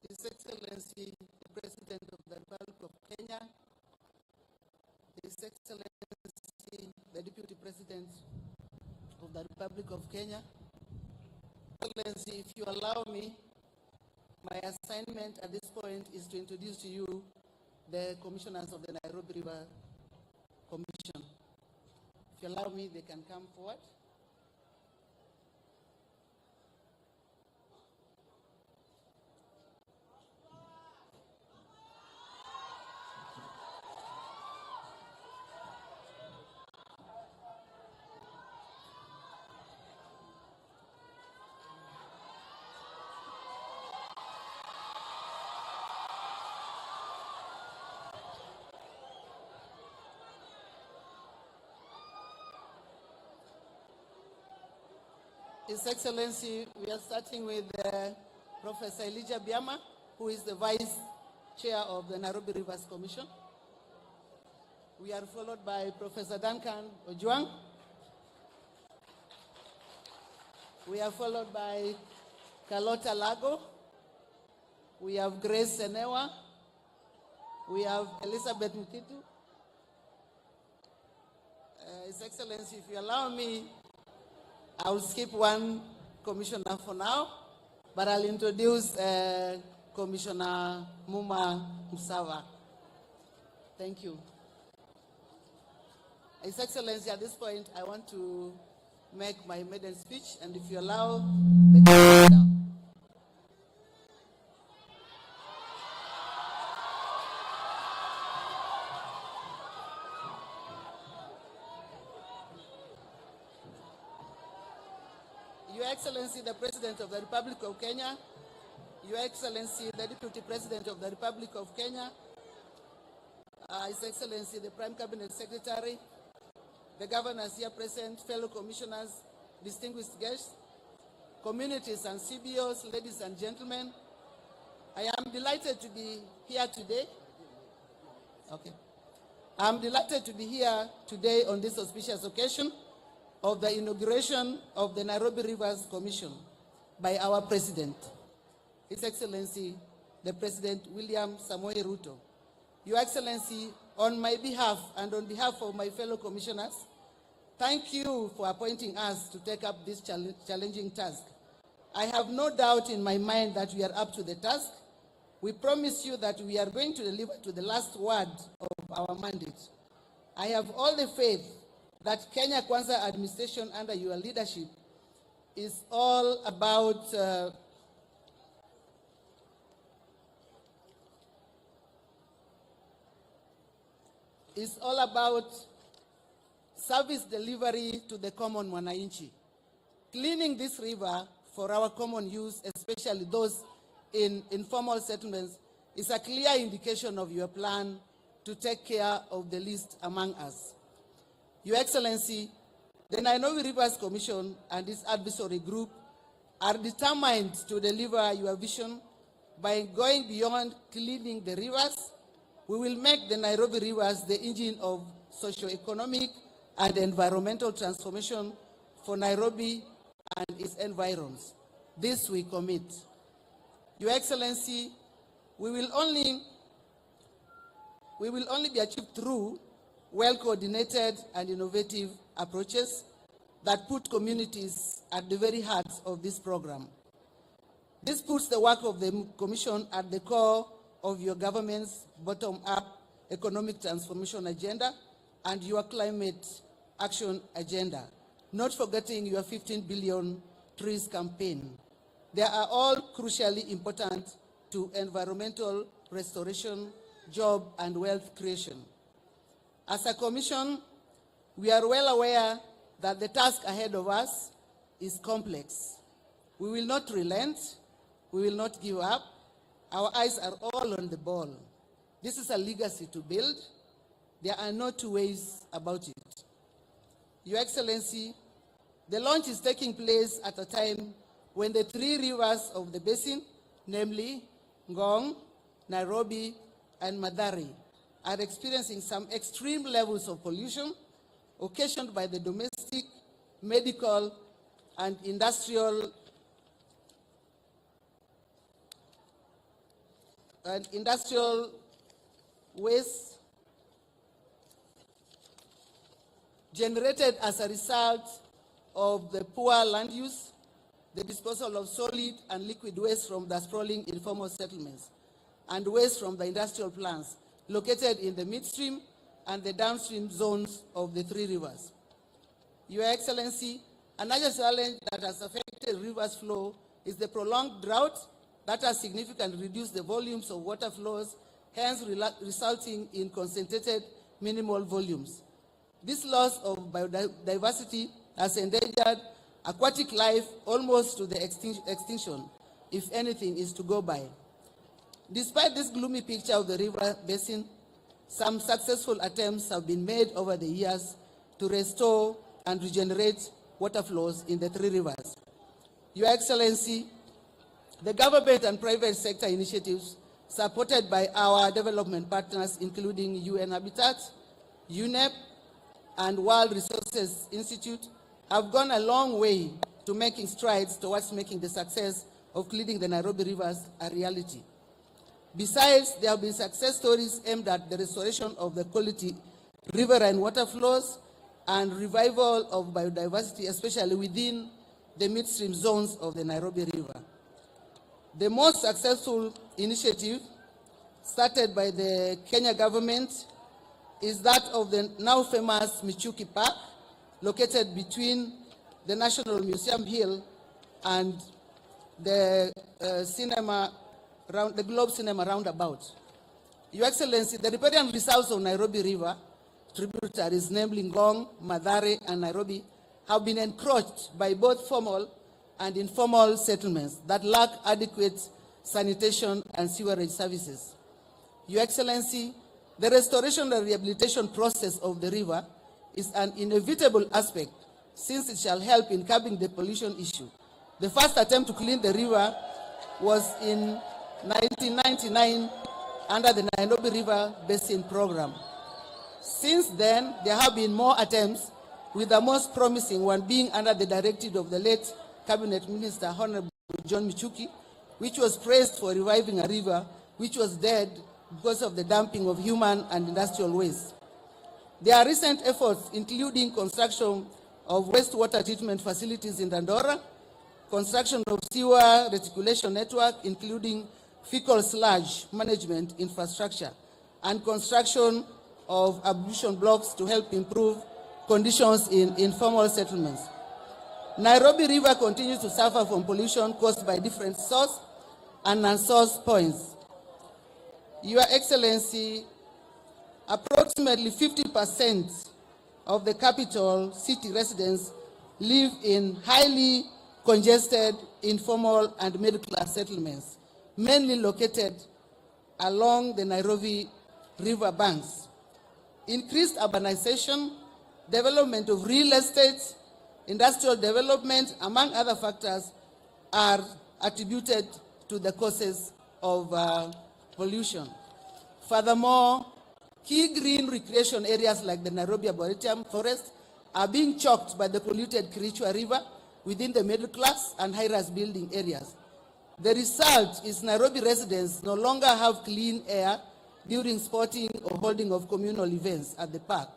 His Excellency, the President of the Republic of Kenya, His Excellency, the Deputy President of the Republic of Kenya. Excellency, if you allow me, my assignment at this point is to introduce to you the commissioners of the Nairobi River Commission. If you allow me, they can come forward. His Excellency, we are starting with Professor Elijah Biama, who is the Vice Chair of the Nairobi Rivers Commission. We are followed by Professor Duncan Ojwang. We are followed by Carlota Lago. We have Grace Senewa. We have Elizabeth Mutitu. His Excellency, if you allow me, I will skip one commissioner for now, but I'll introduce Commissioner Muma Musava. Thank you. His Excellency, at this point, I want to make my maiden speech, and if you allow, the down. Your Excellency, the President of the Republic of Kenya, Your Excellency, the Deputy President of the Republic of Kenya, His Excellency, the Prime Cabinet Secretary, the governors here present, fellow commissioners, distinguished guests, communities and CBOs, ladies and gentlemen, I am delighted to be here today. I'm delighted to be here today on this auspicious occasion of the inauguration of the Nairobi Rivers Commission by our President, His Excellency, the President William Samoei Ruto. Your Excellency, on my behalf and on behalf of my fellow commissioners, thank you for appointing us to take up this challenging task. I have no doubt in my mind that we are up to the task. We promise you that we are going to deliver to the last word of our mandate. I have all the faith that Kenya Kwanza administration under your leadership is all about service delivery to the common mwananchi. Cleaning this river for our common use, especially those in informal settlements, is a clear indication of your plan to take care of the least among us. Your Excellency, the Nairobi Rivers Commission and its advisory group are determined to deliver your vision by going beyond cleaning the rivers. We will make the Nairobi rivers the engine of socio-economic and environmental transformation for Nairobi and its environs. This we commit. Your Excellency, we will only be achieved through well-coordinated and innovative approaches that put communities at the very heart of this program. This puts the work of the Commission at the core of your government's bottom-up economic transformation agenda and your climate action agenda, not forgetting your 15 billion trees campaign. They are all crucially important to environmental restoration, job, and wealth creation. As a Commission, we are well aware that the task ahead of us is complex. We will not relent. We will not give up. Our eyes are all on the ball. This is a legacy to build. There are no two ways about it. Your Excellency, the launch is taking place at a time when the three rivers of the basin, namely Ngong, Nairobi, and Madari, are experiencing some extreme levels of pollution occasioned by the domestic, medical, and industrial industrial waste generated as a result of the poor land use, the disposal of solid and liquid waste from the sprawling informal settlements, and waste from the industrial plants located in the midstream and the downstream zones of the three rivers. Your Excellency, another challenge that has affected rivers flow is the prolonged drought that has significantly reduced the volumes of water flows, hence resulting in concentrated minimal volumes. This loss of biodiversity has endangered aquatic life almost to the extinction, if anything is to go by. Despite this gloomy picture of the river basin, some successful attempts have been made over the years to restore and regenerate water flows in the three rivers. Your Excellency, the government and private sector initiatives supported by our development partners, including UN Habitat, UNEP, and World Resources Institute, have gone a long way to making strides towards making the success of cleaning the Nairobi rivers a reality. Besides, there have been success stories aimed at the restoration of the quality riverine water flows and revival of biodiversity, especially within the midstream zones of the Nairobi River. The most successful initiative started by the Kenya government is that of the now famous Michuki Park, located between the National Museum Hill and the the Globe Cinema roundabout. Your Excellency, the riparian reserves of Nairobi River, tributaries namely Ngong, Mathare, and Nairobi, have been encroached by both formal and informal settlements that lack adequate sanitation and sewerage services. Your Excellency, the restoration and rehabilitation process of the river is an inevitable aspect since it shall help in curbing the pollution issue. The first attempt to clean the river was in 1999 under the Nairobi River Basin Program. Since then, there have been more attempts, with the most promising one being under the directive of the late Cabinet Minister Honorable John Michuki, which was praised for reviving a river which was dead because of the dumping of human and industrial waste. There are recent efforts including construction of wastewater treatment facilities in Dandora, construction of sewer reticulation network, including fecal sludge management infrastructure, and construction of ablution blocks to help improve conditions in informal settlements. Nairobi River continues to suffer from pollution caused by different source and non-source points. Your Excellency, approximately 50% of the capital city residents live in highly congested, informal, and middle-class settlements, mainly located along the Nairobi river banks. Increased urbanization, development of real estate, industrial development, among other factors, are attributed to the causes of pollution. Furthermore, key green recreation areas like the Nairobi Arboretum Forest are being choked by the polluted Kericho River within the middle class and high-rise building areas. The result is Nairobi residents no longer have clean air during sporting or holding of communal events at the park.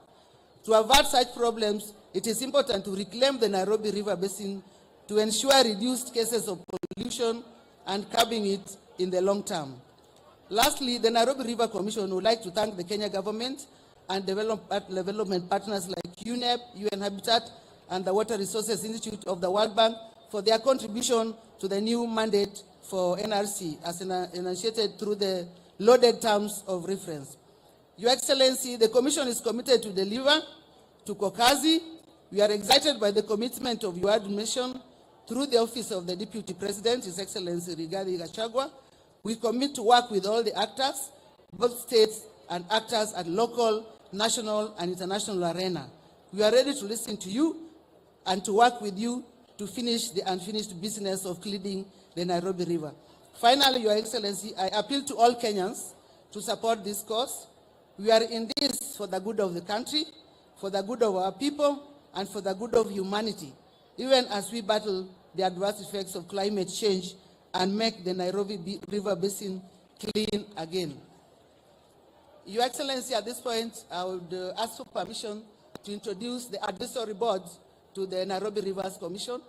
To avert such problems, it is important to reclaim the Nairobi River Basin to ensure reduced cases of pollution and curbing it in the long term. Lastly, the Nairobi River Commission would like to thank the Kenya government and development partners like UNEP, UN Habitat, and the Water Resources Institute of the World Bank for their contribution to the new mandate for NRC as initiated through the loaded terms of reference. Your Excellency, the Commission is committed to deliver to Kokazi. We are excited by the commitment of your administration through the Office of the Deputy President, His Excellency Rigathi Gachagua. We commit to work with all the actors, both states and actors at local, national, and international arena. We are ready to listen to you and to work with you to finish the unfinished business of cleaning the Nairobi River. Finally, Your Excellency, I appeal to all Kenyans to support this cause. We are in this for the good of the country, for the good of our people, and for the good of humanity, even as we battle the adverse effects of climate change and make the Nairobi River Basin clean again. Your Excellency, at this point, I would ask for permission to introduce the advisory board to the Nairobi Rivers Commission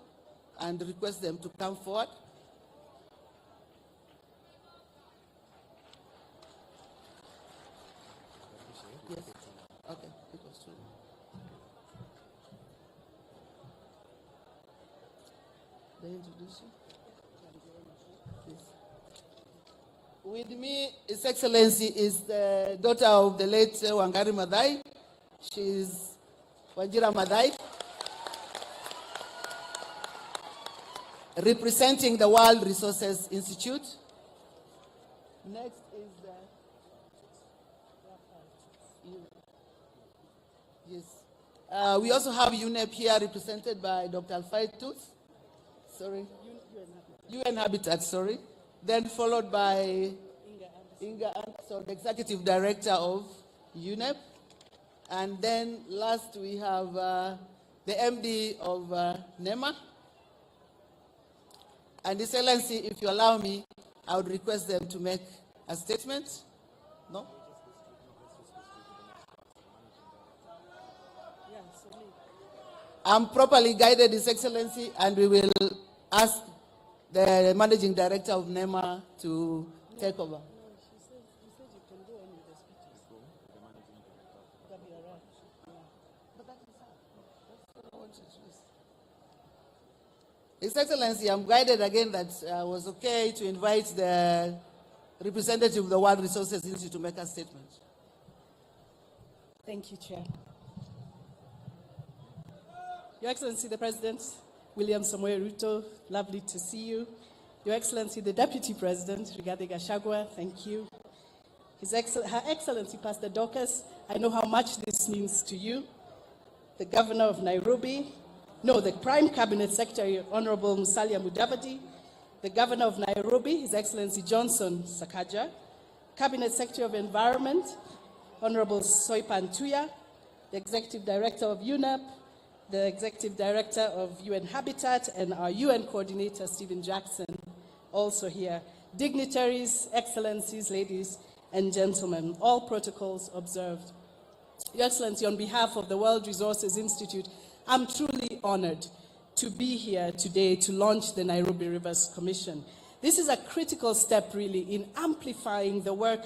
and request them to come forward. Yes. Okay. They introduce you? Yes. With me, His Excellency is the daughter of the late Wangari Maathai. She is Wajira Maathai, representing the World Resources Institute. Next is yes. We also have UNEP here, represented by Dr. Alfai Tooth. Sorry, UN Habitat. Sorry. Then followed by Inga, so the Executive Director of UNEP. And then last we have the MD of NEMA. And His Excellency, if you allow me, I would request them to make a statement. No? I'm properly guided, His Excellency, and we will ask the Managing Director of NEMA to take over. No, he said you can go on with the speeches. That'll be all right. Yeah. But that is hard. That's what I want to choose. His Excellency, I'm guided again that I was okay to invite the representative of the World Resources Institute to make a statement. Thank you, Chair. Your Excellency, the President, William Samoei Ruto, lovely to see you. Your Excellency, the Deputy President, Rigathi Gachagua, thank you. Her Excellency, Pastor Dorcas, I know how much this means to you. The Governor of Nairobi, the Prime Cabinet Secretary, Honorable Musalia Mudavadi, the Governor of Nairobi, His Excellency Johnson Sakaja, Cabinet Secretary of Environment, Honorable Soipan Tuya, the Executive Director of UNEP, the Executive Director of UN Habitat, and our UN Coordinator, Stephen Jackson, also here. Dignitaries, Excellencies, ladies and gentlemen, all protocols observed. Your Excellency, on behalf of the World Resources Institute, I'm truly honored to be here today to launch the Nairobi Rivers Commission. This is a critical step, really, in amplifying the work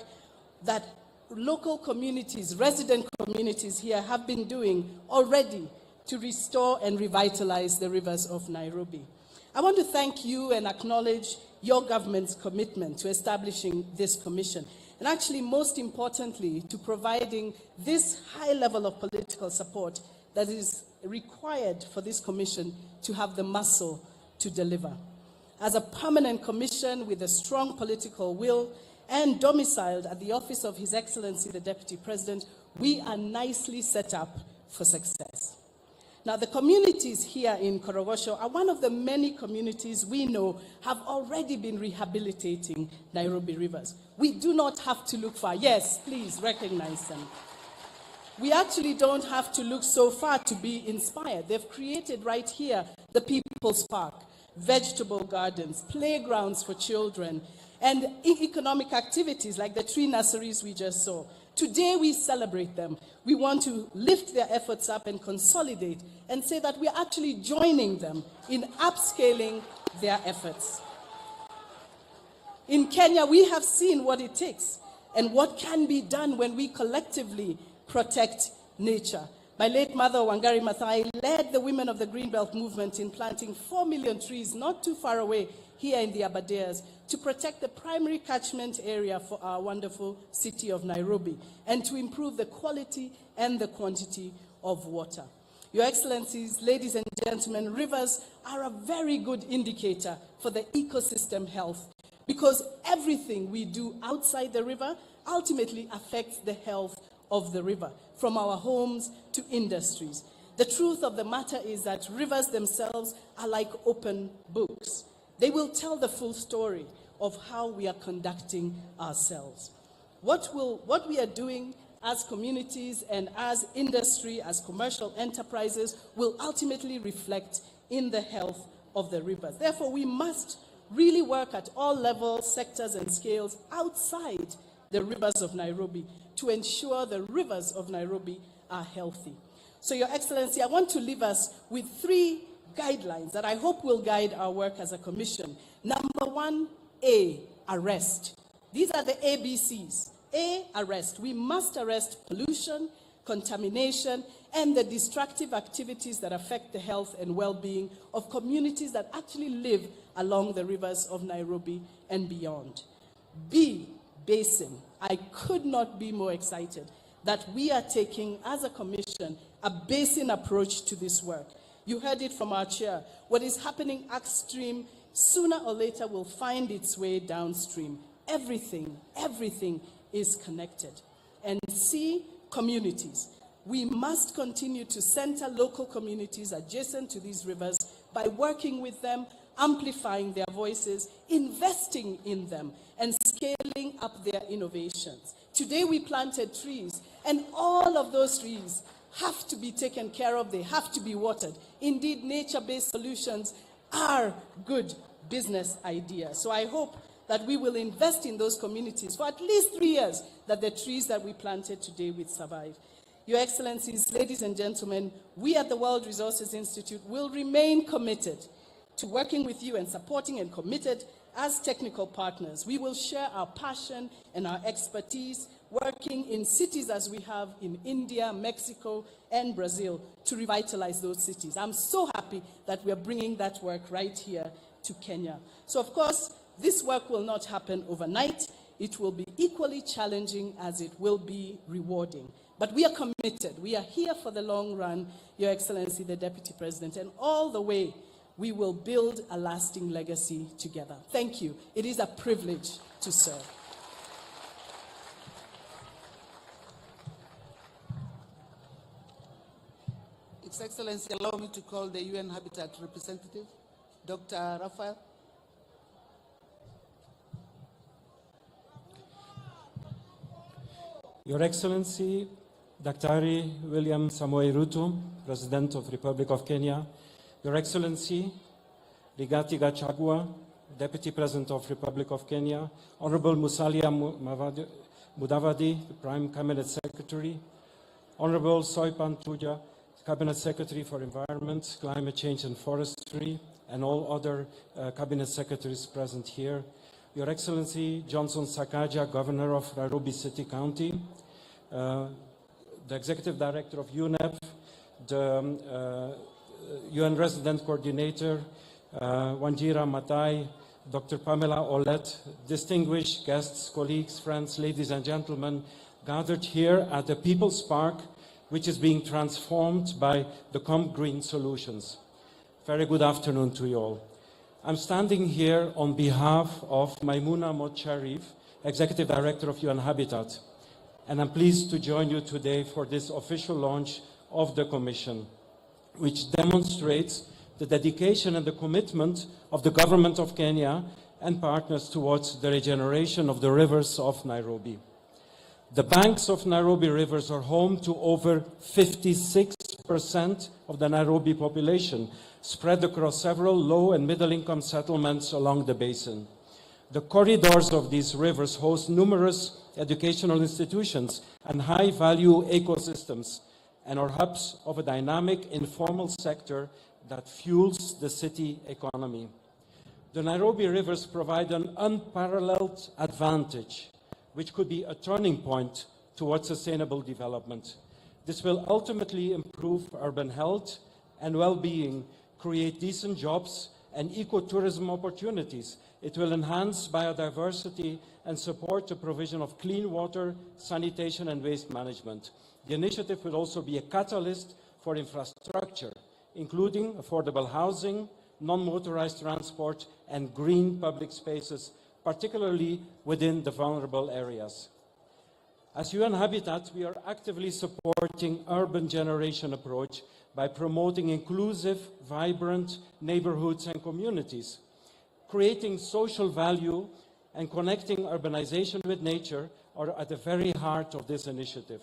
that local communities, resident communities here have been doing already to restore and revitalize the rivers of Nairobi. I want to thank you and acknowledge your government's commitment to establishing this commission, and actually, most importantly, to providing this high level of political support that is required for this commission to have the muscle to deliver. As a permanent commission with a strong political will and domiciled at the office of His Excellency, the Deputy President, we are nicely set up for success. Now, the communities here in Korogosho are one of the many communities we know have already been rehabilitating Nairobi rivers. We do not have to look far. Yes, please recognize them. We actually don't have to look so far to be inspired. They've created right here the People's Park, vegetable gardens, playgrounds for children, and economic activities like the tree nurseries we just saw. Today we celebrate them. We want to lift their efforts up and consolidate and say that we're actually joining them in upscaling their efforts. In Kenya, we have seen what it takes and what can be done when we collectively protect nature. My late mother, Wangari Maathai, led the women of the Greenbelt movement in planting 4 million trees not too far away here in the Aberdares to protect the primary catchment area for our wonderful city of Nairobi and to improve the quality and the quantity of water. Your Excellencies, ladies and gentlemen, rivers are a very good indicator for the ecosystem health because everything we do outside the river ultimately affects the health of the river, from our homes to industries. The truth of the matter is that rivers themselves are like open books. They will tell the full story of how we are conducting ourselves. What we are doing as communities and as industry, as commercial enterprises, will ultimately reflect in the health of the rivers. Therefore, we must really work at all levels, sectors, and scales outside the rivers of Nairobi to ensure the rivers of Nairobi are healthy. So, Your Excellency, I want to leave us with 3 guidelines that I hope will guide our work as a commission. Number 1, A, arrest. These are the ABCs. A, arrest. We must arrest pollution, contamination, and the destructive activities that affect the health and well-being of communities that actually live along the rivers of Nairobi and beyond. B, basin. I could not be more excited that we are taking, as a commission, a basin approach to this work. You heard it from our chair. What is happening upstream, sooner or later, will find its way downstream. Everything is connected. And C, communities. We must continue to center local communities adjacent to these rivers by working with them, amplifying their voices, investing in them, and scaling up their innovations. Today we planted trees, and all of those trees have to be taken care of. They have to be watered. Indeed, nature-based solutions are good business ideas. So I hope that we will invest in those communities for at least 3 years, that the trees that we planted today will survive. Your Excellencies, ladies and gentlemen, we at the World Resources Institute will remain committed to working with you and supporting and committed as technical partners. We will share our passion and our expertise working in cities as we have in India, Mexico, and Brazil to revitalize those cities. I'm so happy that we are bringing that work right here to Kenya. So, of course, this work will not happen overnight. It will be equally challenging as it will be rewarding. But we are committed. We are here for the long run, Your Excellency, the Deputy President, and all the way we will build a lasting legacy together. Thank you. It is a privilege to serve. His Excellency, allow me to call the UN Habitat representative, Dr. Raphael. Your Excellency, Daktari William Samoei Ruto, President of Republic of Kenya, Your Excellency, Rigathi Gachagua, Deputy President of Republic of Kenya, Honorable Musalia Mudavadi, Prime Cabinet Secretary, Honorable Soipan Tuja, Cabinet Secretary for Environment, Climate Change and Forestry, and all other Cabinet Secretaries present here, Your Excellency Johnson Sakaja, Governor of Nairobi City County, the Executive Director of UNEP, the UN Resident Coordinator, Wanjira Matai, Dr. Pamela Olet, distinguished guests, colleagues, friends, ladies and gentlemen, gathered here at the People's Park, which is being transformed by the Com Green Solutions. Very good afternoon to you all. I'm standing here on behalf of Maimouna Mod Sharif, Executive Director of UN Habitat, and I'm pleased to join you today for this official launch of the Commission, which demonstrates the dedication and the commitment of the Government of Kenya and partners towards the regeneration of the rivers of Nairobi. The banks of Nairobi rivers are home to over 56% of the Nairobi population, spread across several low and middle-income settlements along the basin. The corridors of these rivers host numerous educational institutions and high-value ecosystems, and are hubs of a dynamic informal sector that fuels the city economy. The Nairobi rivers provide an unparalleled advantage, which could be a turning point towards sustainable development. This will ultimately improve urban health and well-being, create decent jobs and ecotourism opportunities. It will enhance biodiversity and support the provision of clean water, sanitation, and waste management. The initiative will also be a catalyst for infrastructure, including affordable housing, non-motorized transport, and green public spaces, particularly within the vulnerable areas. As UN Habitat, we are actively supporting urban generation approach by promoting inclusive, vibrant neighborhoods and communities. Creating social value and connecting urbanization with nature are at the very heart of this initiative.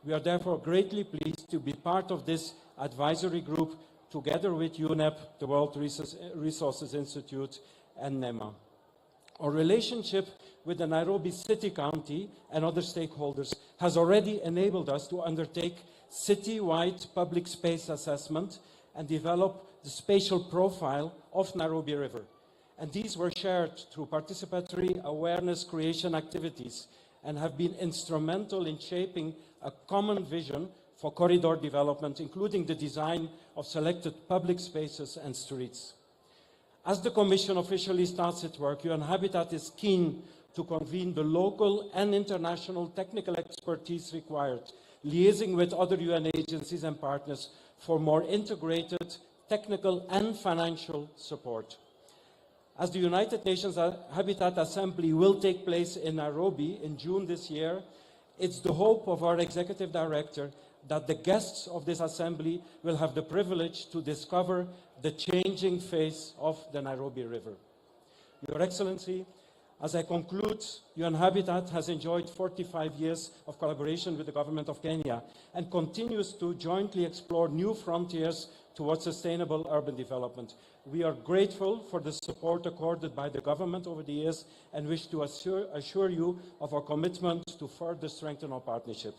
We are therefore greatly pleased to be part of this advisory group together with UNEP, the World Resources Institute, and NEMA. Our relationship with the Nairobi City County and other stakeholders has already enabled us to undertake city-wide public space assessment and develop the spatial profile of Nairobi River. And these were shared through participatory awareness creation activities and have been instrumental in shaping a common vision for corridor development, including the design of selected public spaces and streets. As the Commission officially starts its work, UN Habitat is keen to convene the local and international technical expertise required, liaising with other UN agencies and partners for more integrated technical and financial support. As the United Nations Habitat Assembly will take place in Nairobi in June this year, it's the hope of our Executive Director that the guests of this assembly will have the privilege to discover the changing face of the Nairobi River. Your Excellency, as I conclude, UN Habitat has enjoyed 45 years of collaboration with the government of Kenya and continues to jointly explore new frontiers towards sustainable urban development. We are grateful for the support accorded by the government over the years and wish to assure you of our commitment to further strengthen our partnership.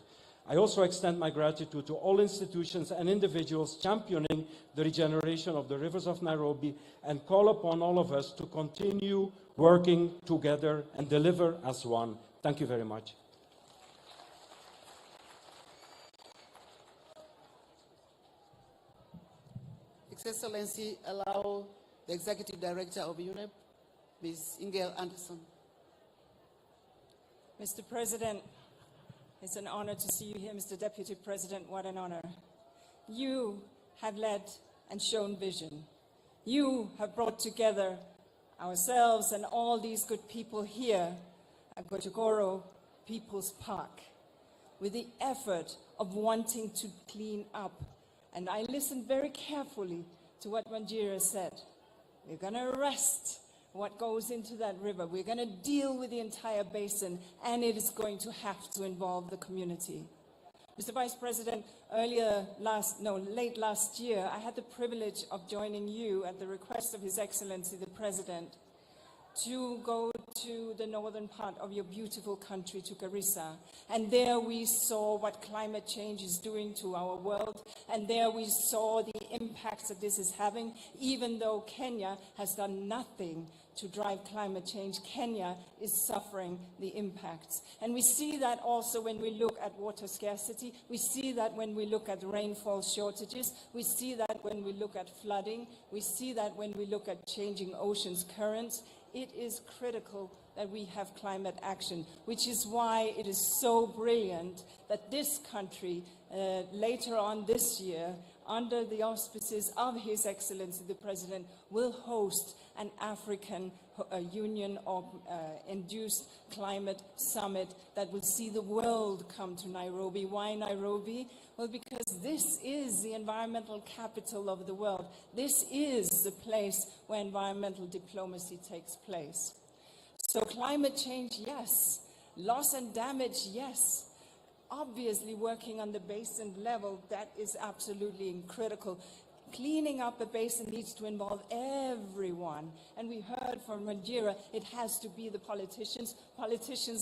I also extend my gratitude to all institutions and individuals championing the regeneration of the rivers of Nairobi and call upon all of us to continue working together and deliver as one. Thank you very much. His Excellency, allow the Executive Director of UNEP, Ms. Ingel Anderson. Mr. President, it's an honor to see you here, Mr. Deputy President. What an honor. You have led and shown vision. You have brought together ourselves and all these good people here at Gojogoro People's Park with the effort of wanting to clean up. And I listened very carefully to what Wanjira said. We're going to arrest what goes into that river. We're going to deal with the entire basin, and it is going to have to involve the community. Mr. Vice President, late last year, I had the privilege of joining you at the request of His Excellency the President to go to the northern part of your beautiful country, to Garissa. And there we saw what climate change is doing to our world. And there we saw the impacts that this is having. Even though Kenya has done nothing to drive climate change, Kenya is suffering the impacts. And we see that also when we look at water scarcity. We see that when we look at rainfall shortages. We see that when we look at flooding. We see that when we look at changing oceans currents. It is critical that we have climate action, which is why it is so brilliant that this country, later on this year, under the auspices of His Excellency the President, will host an African Union or induced climate summit that will see the world come to Nairobi. Why Nairobi? Well, because this is the environmental capital of the world. This is the place where environmental diplomacy takes place. So climate change, yes. Loss and damage, yes. Obviously, working on the basin level, that is absolutely critical. Cleaning up a basin needs to involve everyone. And we heard from Mandira, it has to be the politicians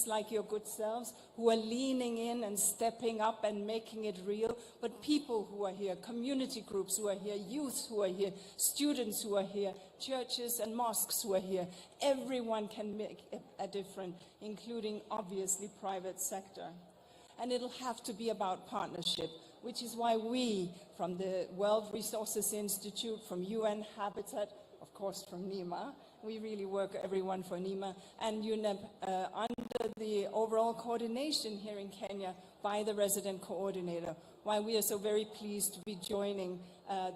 like your good selves, who are leaning in and stepping up and making it real. But people who are here, community groups who are here, youth who are here, students who are here, churches and mosques who are here, everyone can make a difference, including obviously private sector. And it'll have to be about partnership, which is why we, from the World Resources Institute, from UN Habitat, of course from NEMA, we really work everyone for NEMA, and UNEP under the overall coordination here in Kenya by the resident coordinator, why we are so very pleased to be joining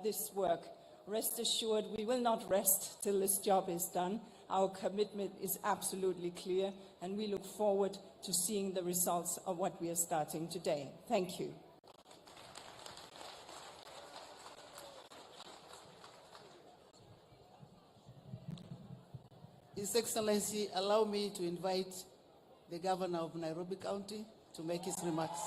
this work. Rest assured, we will not rest till this job is done. Our commitment is absolutely clear, and we look forward to seeing the results of what we are starting today. Thank you. His Excellency, allow me to invite the Governor of Nairobi County to make his remarks.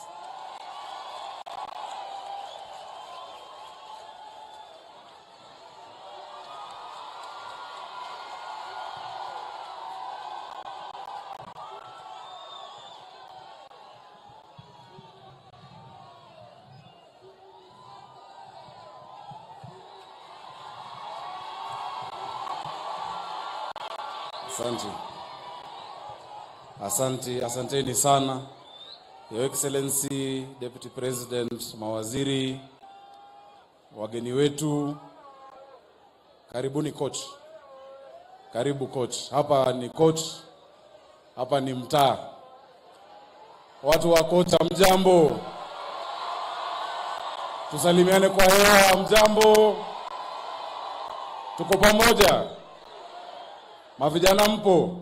Asanteni sana. Your Excellency, Deputy President, mawaziri, wageni wetu, karibuni coach. Karibu coach. Hapa ni coach, hapa ni mtaa. Watu wa kocha, mjambo. Tusalimiane kwa hewa, mjambo. Tuko pamoja. Mavijana mpo?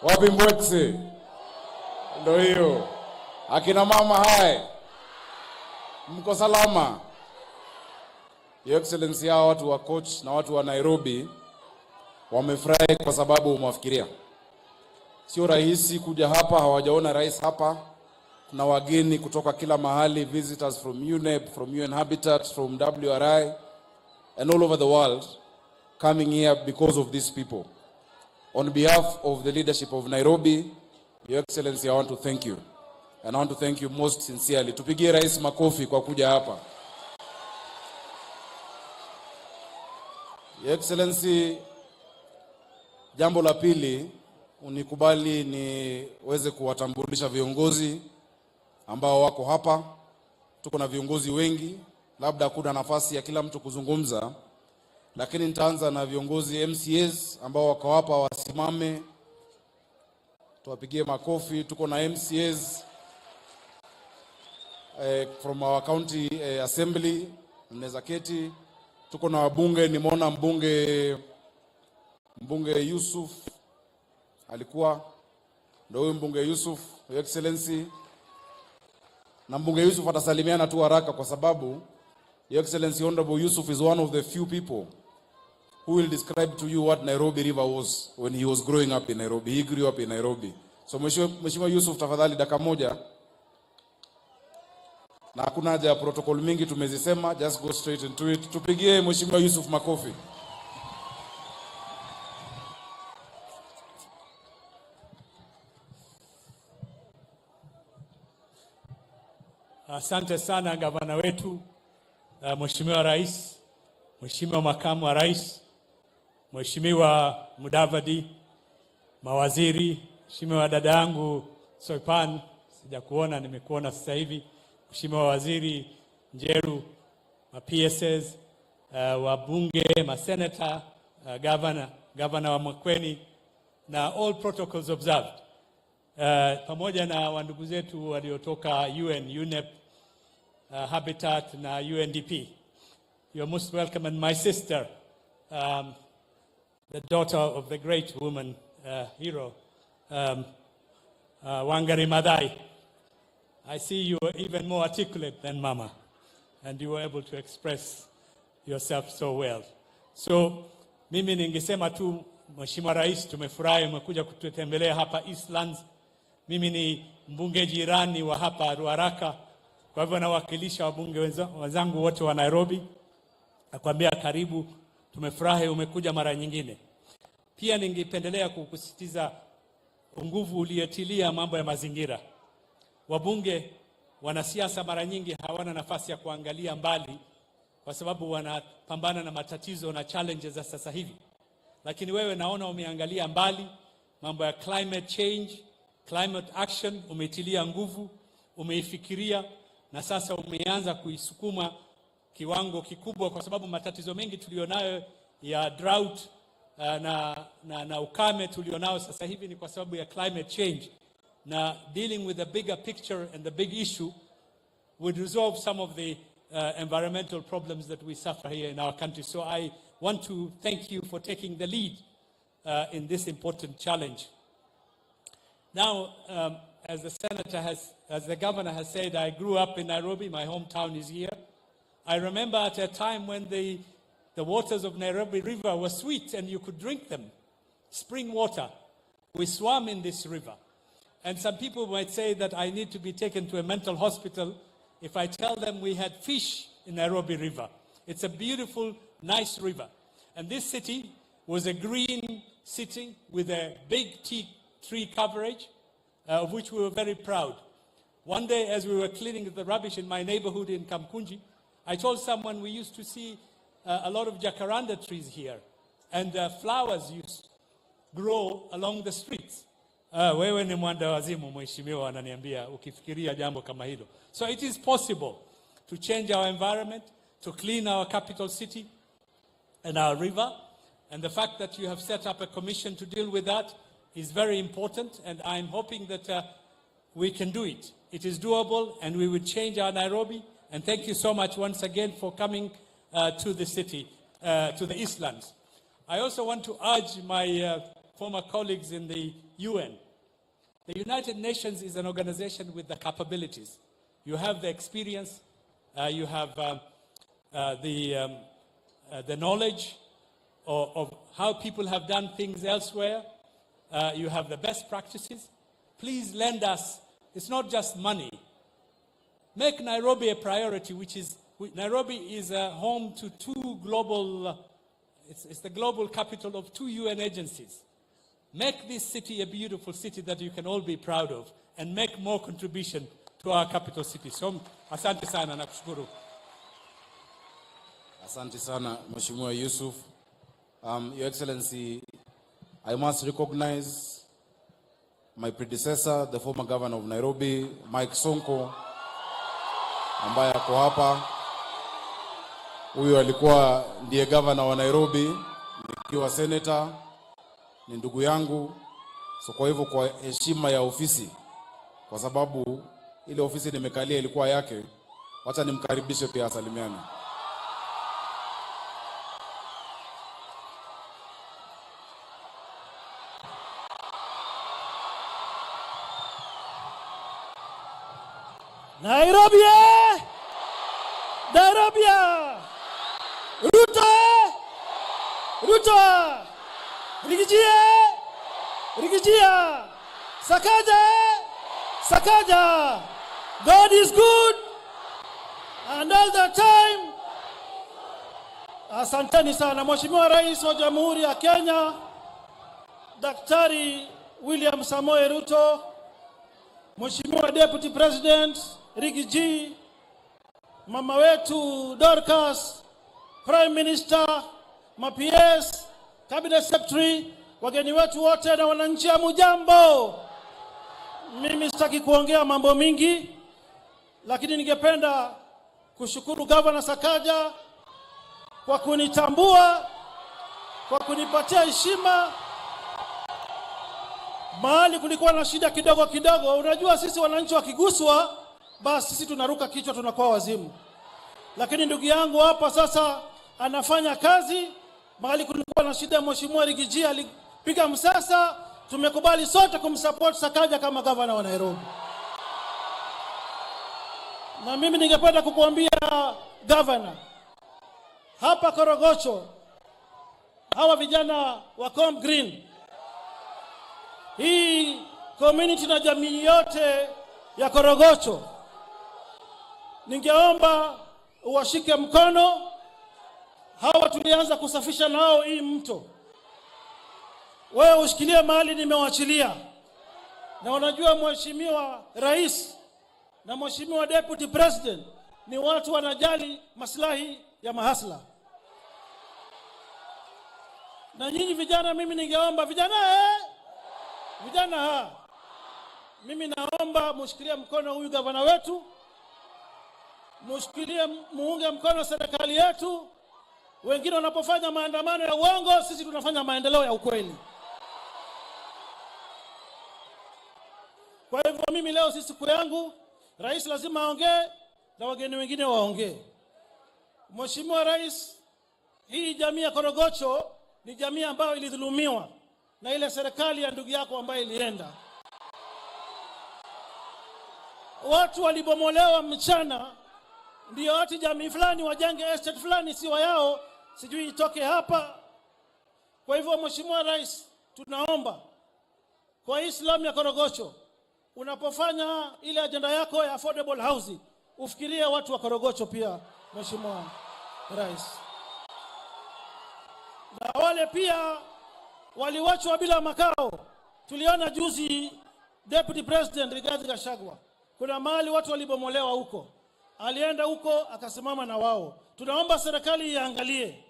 Wapi mbwekse? Ndio hiyo. Akina mama hai. Mko salama? Your Excellency, hao watu wa coach na watu wa Nairobi wamefurahi kwa sababu umewafikiria. Sio rahisi kuja hapa, hawajaona rais hapa. Kuna wageni kutoka kila mahali, visitors from UNEP, from UN Habitat, from WRI and all over the world coming here because of these people. On behalf of the leadership of Nairobi, Your Excellency, I want to thank you. And I want to thank you most sincerely. Tupigie rais makofi kwa kuja hapa. Your Excellency, jambo la pili, unikubali niweze kuwatambulisha viongozi ambao wako hapa. Tuko na viongozi wengi, labda kuna nafasi ya kila mtu kuzungumza, lakini nitaanza na viongozi MCAs ambao wako hapa, wasimame tuwapigie makofi. Tuko na MCAs from our county assembly, mnaweza keti. Tuko na wabunge, nimeona mbunge Yusuf alikuwa, ndio huyu mbunge Yusuf, Your Excellency. Na mbunge Yusuf atasalimiana tu haraka kwa sababu Your Excellency, Honorable Yusuf is one of the few people who will describe to you what Nairobi River was when he was growing up in Nairobi. He grew up in Nairobi. So Mheshimiwa Yusuf, tafadhali dakika moja. Na hakuna haja ya protocol mingi, tumezisema, just go straight into it. Tupigie Mheshimiwa Yusuf makofi. Asante sana gavana wetu, Mheshimiwa Rais, Mheshimiwa Makamu wa Rais, Mheshimiwa Mudavadi, mawaziri, Mheshimiwa dada yangu Soipan, sijakuona, nimekuona sasa hivi, Mheshimiwa Waziri Njeru, ma PSS, wabunge, ma senator, governor wa Mkweni, na all protocols observed. Pamoja na wandugu zetu waliotoka UN, UNEP, Habitat na UNDP. You're most welcome. And my sister, the daughter of the great woman, hero, Wangari Maathai. I see you are even more articulate than Mama, and you were able to express yourself so well. So, mimi ningesema tu, Mheshimiwa Rais, tumefurahi umekuja kututembelea hapa Eastlands. Mimi ni mbunge jirani wa hapa Ruaraka, kwa hivyo nawakilisha wabunge wenzangu wote wa Nairobi. Nakwambia karibu, tumefurahi umekuja mara nyingine. Pia ningependelea kukusitiza nguvu uliotilia mambo ya mazingira. Wabunge, wanasiasa mara nyingi hawana nafasi ya kuangalia mbali kwa sababu wanapambana na matatizo na challenges za sasa hivi. Lakini wewe naona umeangalia mbali mambo ya climate change, climate action, umetilia nguvu, umeifikiria na sasa umeanza kuisukuma kiwango kikubwa kwa sababu matatizo mengi tulionayo ya drought na ukame tulionao sasa hivi ni kwa sababu ya climate change. Na dealing with the bigger picture and the big issue would resolve some of the environmental problems that we suffer here in our country. So I want to thank you for taking the lead in this important challenge. Now, as the governor has said, I grew up in Nairobi. My hometown is here. I remember at a time when the waters of Nairobi River were sweet and you could drink them. Spring water. We swam in this river. And some people might say that I need to be taken to a mental hospital if I tell them we had fish in Nairobi River. It's a beautiful, nice river. And this city was a green city with a big tree coverage, of which we were very proud. One day, as we were cleaning the rubbish in my neighborhood in Kamkunji, I told someone we used to see a lot of jacaranda trees here, and flowers grow along the streets. Wewe ni mwanda wazimu mheshimiwa ananiambia ukifikiria jambo kama hilo. So it is possible to change our environment, to clean our capital city and our river. And the fact that you have set up a commission to deal with that is very important, and I'm hoping that we can do it. It is doable, and we will change our Nairobi. And thank you so much once again for coming to the city, to the Eastlands. I also want to urge my former colleagues in the UN. The United Nations is an organization with the capabilities. You have the experience, you have the knowledge of how people have done things elsewhere. You have the best practices. Please lend us. It's not just money. Make Nairobi a priority, Nairobi is home to two global, it's the global capital of 2 UN agencies. Make this city a beautiful city that you can all be proud of, and make more contribution to our capital city. So, asante sana na kushukuru. Asante sana, Mheshimiwa Yusuf. Your Excellency, I must recognize my predecessor, the former governor of Nairobi, Mike Sonko, ambaye ako hapa. Huyu alikuwa ndiye governor wa Nairobi, nikiwa senator, ni ndugu yangu. So kwa hivyo, kwa heshima ya ofisi, kwa sababu ile ofisi nimekalia ilikuwa yake, wacha nimkaribishe pia asalimiane. Nairobi! Nairobi! Ruto! Ruto! Rigijia! Sakaja! God is good, and all the time. Asanteni sana Mheshimiwa Rais wa Jamhuri ya Kenya, Daktari William Samoei Ruto, Mheshimiwa Deputy President Rigiji, mama wetu Dorcas, Prime Minister, PS, Cabinet Secretary, wageni wetu wote na wananchi, hamjambo. Mimi sitaki kuongea mambo mingi, lakini ningependa kushukuru Governor Sakaja kwa kunitambua, kwa kunipatia heshima. Mahali kulikuwa na shida kidogo. Unajua sisi wananchi wakiguswa, basi sisi tunaruka kichwa, tunakuwa wazimu. Lakini ndugu yangu hapa sasa anafanya kazi. Mahali kulikuwa na shida, Mheshimiwa Rigiji alipiga msasa. Tumekubali sote kumsupport Sakaja kama governor wa Nairobi. Na mimi ningependa kukuambia governor, hapa Korogocho, hawa vijana wa Com Green, hii community na jamii yote ya Korogocho, ningeomba uwashike mkono. Hawa tulianza kusafisha nao hii mto. Wewe ushikilie mahali nimewachilia. Na unajua Mheshimiwa Rais na Mheshimiwa Deputy President ni watu wanajali maslahi ya mahasla. Na nyinyi vijana, mimi ningeomba vijana, mimi naomba mshikilie mkono huyu gavana wetu, mshikilie muunge mkono serikali yetu. Wengine wanapofanya maandamano ya uongo, sisi tunafanya maendeleo ya ukweli. Kwa hivyo mimi leo si siku yangu, rais lazima aongee na wageni wengine waongee. Mheshimiwa Rais, hii jamii ya Korogocho ni jamii ambayo ilidhulumiwa na ile serikali ya ndugu yako ambayo ilienda. Watu walibomolewa mchana, ndio ati jamii fulani wajenge estate fulani si yao, sijui itoke hapa. Kwa hivyo Mheshimiwa Rais, tunaomba kwa Islam ya Korogocho, unapofanya ile agenda yako ya affordable housing, ufikirie watu wa Korogocho pia, Mheshimiwa Rais. Na wale pia waliwachwa bila makao. Tuliona juzi Deputy President Rigathi Gachagua, kuna mahali watu walibomolewa huko. Alienda huko akasimama na wao. Tunaomba serikali iangalie,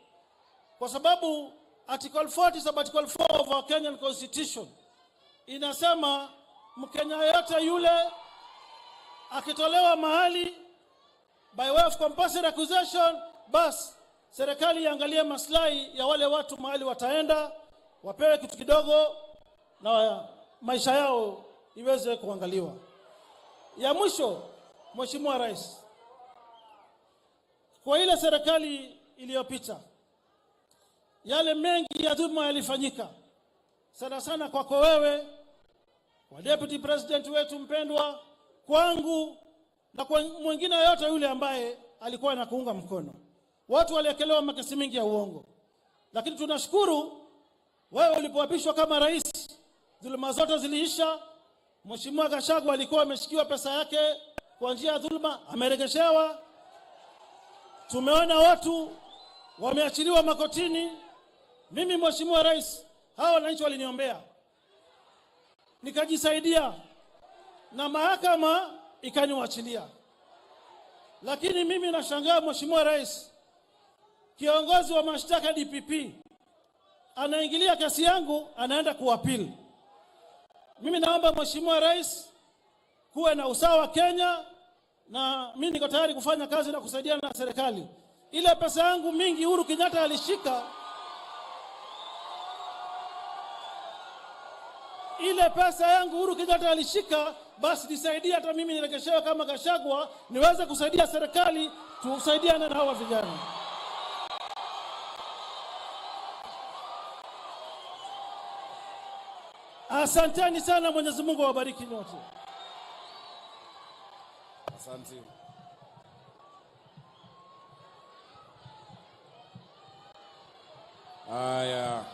kwa sababu Article 40 sabbatical 4 of our Kenyan Constitution inasema Mkenya yote yule akitolewa mahali by way of compulsory accusation, bas serikali iangalie maslahi ya wale watu mahali wataenda, wapewe kitu kidogo na maisha yao iweze kuangaliwa. Ya mwisho, Mheshimiwa Rais, kwa ile serikali iliyopita, yale mengi ya dhulma yalifanyika, sana sana kwako wewe, kwa Deputy President wetu mpendwa, kwangu na kwa mwingine yote yule ambaye alikuwa anakuunga mkono. Watu waliekelewa makesi mingi ya uongo, lakini tunashukuru wewe ulipoapishwa kama rais, dhulma zote ziliisha. Mheshimiwa Gachagua alikuwa ameshikiwa pesa yake kwa njia ya dhulma, ameregeshewa. Tumeona watu wameachiliwa makotini. Mimi Mheshimiwa Rais, hawa wananchi waliniombea, nikajisaidia na mahakama ikaniwachilia. Lakini mimi nashangaa Mheshimiwa Rais, kiongozi wa mashtaka DPP anaingilia kesi yangu, anaenda kuapili. Mimi naomba Mheshimiwa Rais, kuwe na usawa Kenya, na mimi niko tayari kufanya kazi na kusaidiana na serikali. Ile pesa yangu mingi Uhuru Kenyatta alishika, ile pesa yangu Uhuru Kenyatta alishika, basi nisaidie hata mimi niregeshewe kama Gachagua, niweze kusaidia serikali, tusaidiane na hawa vijana. Asanteni sana, Mwenyezi Mungu awabariki nyote. Asante. Aya.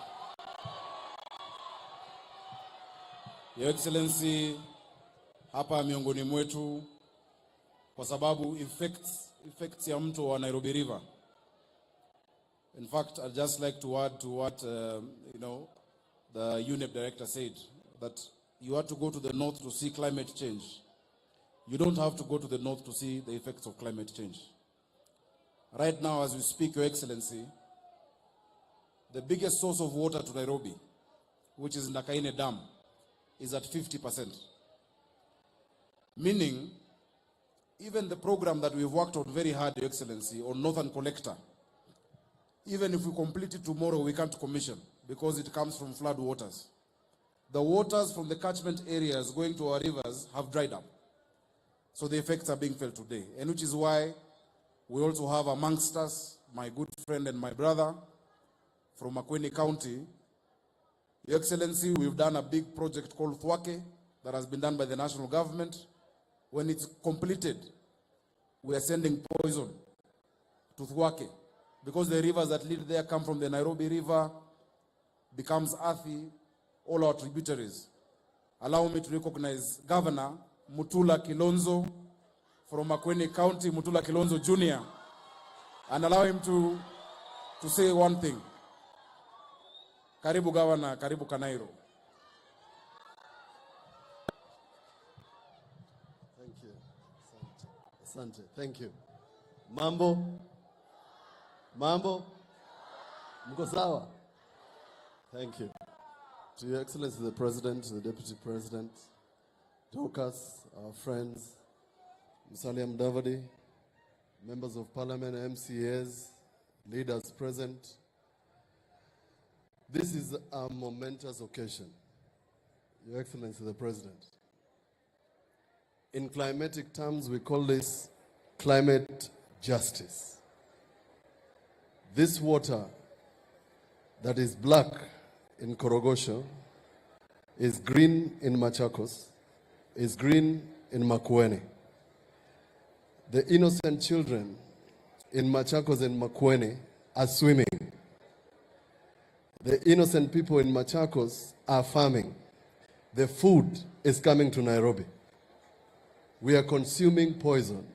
Your Excellency, hapa miongoni mwetu, kwa sababu effects ya mto wa Nairobi River. In fact, I'd just like to add to what the UNEP director said, that you have to go to the north to see climate change. You don't have to go to the north to see the effects of climate change. Right now, as we speak, Your Excellency, the biggest source of water to Nairobi, which is Nakaine Dam, is at 50%. Meaning, even the program that we've worked on very hard, Your Excellency, on Northern Collector, even if we complete it tomorrow, we can't commission because it comes from flood waters. The waters from the catchment areas going to our rivers have dried up. So the effects are being felt today, and which is why we also have amongst us my good friend and my brother from Makueni County. Your Excellency, we've done a big project called Thwake that has been done by the national government. When it's completed, we are sending poison to Thwake because the rivers that lead there come from the Nairobi River, becomes Athi, all our tributaries. Allow me to recognize Governor Mutula Kilonzo from Makueni County, Mutula Kilonzo Jr., and allow him to say one thing. Karibu Governor, karibu Kanairo. Thank you. Asante. Thank you. Mambo? Mko sawa? Thank you. To Your Excellency the President, the Deputy President, talkers, our friends, Musalia Mudavadi, members of Parliament, MCAs, leaders present. This is a momentous occasion, Your Excellency the President. In climatic terms, we call this climate justice. This water that is black in Korogosho is green in Machakos, is green in Makueni. The innocent children in Machakos and Makueni are swimming. The innocent people in Machakos are farming. The food is coming to Nairobi. We are consuming poison.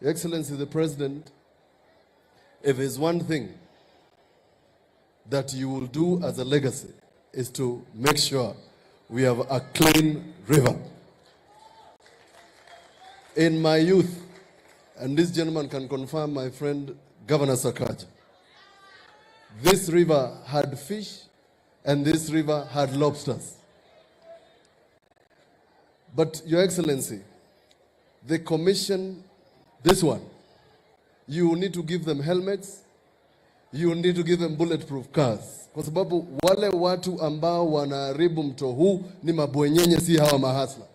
Your Excellency the President, if there's one thing that you will do as a legacy, is to make sure we have a clean river. In my youth, and this gentleman can confirm, my friend Governor Sakaja, this river had fish and this river had lobsters. But Your Excellency, the commission, this one, you need to give them helmets, you need to give them bulletproof cars. Kwa sababu wale watu ambao wanaharibu mto huu ni mabwenyenye, si hawa mahasla.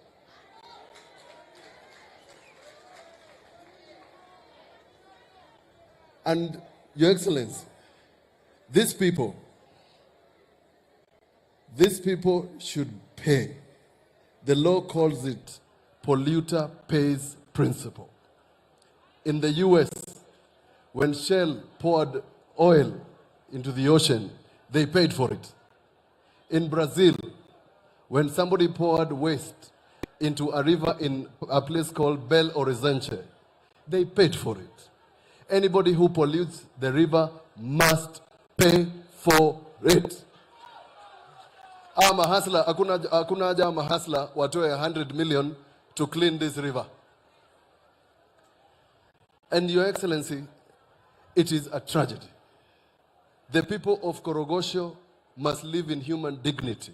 And Your Excellency, these people should pay. The law calls it polluter pays principle. In the US, when Shell poured oil into the ocean, they paid for it. In Brazil, when somebody poured waste into a river in a place called Belo Horizonte, they paid for it. Anybody who pollutes the river must pay for it. Mahasla, hakuna haja mahasla watoe 100 million to clean this river. And Your Excellency, it is a tragedy. The people of Korogosho must live in human dignity.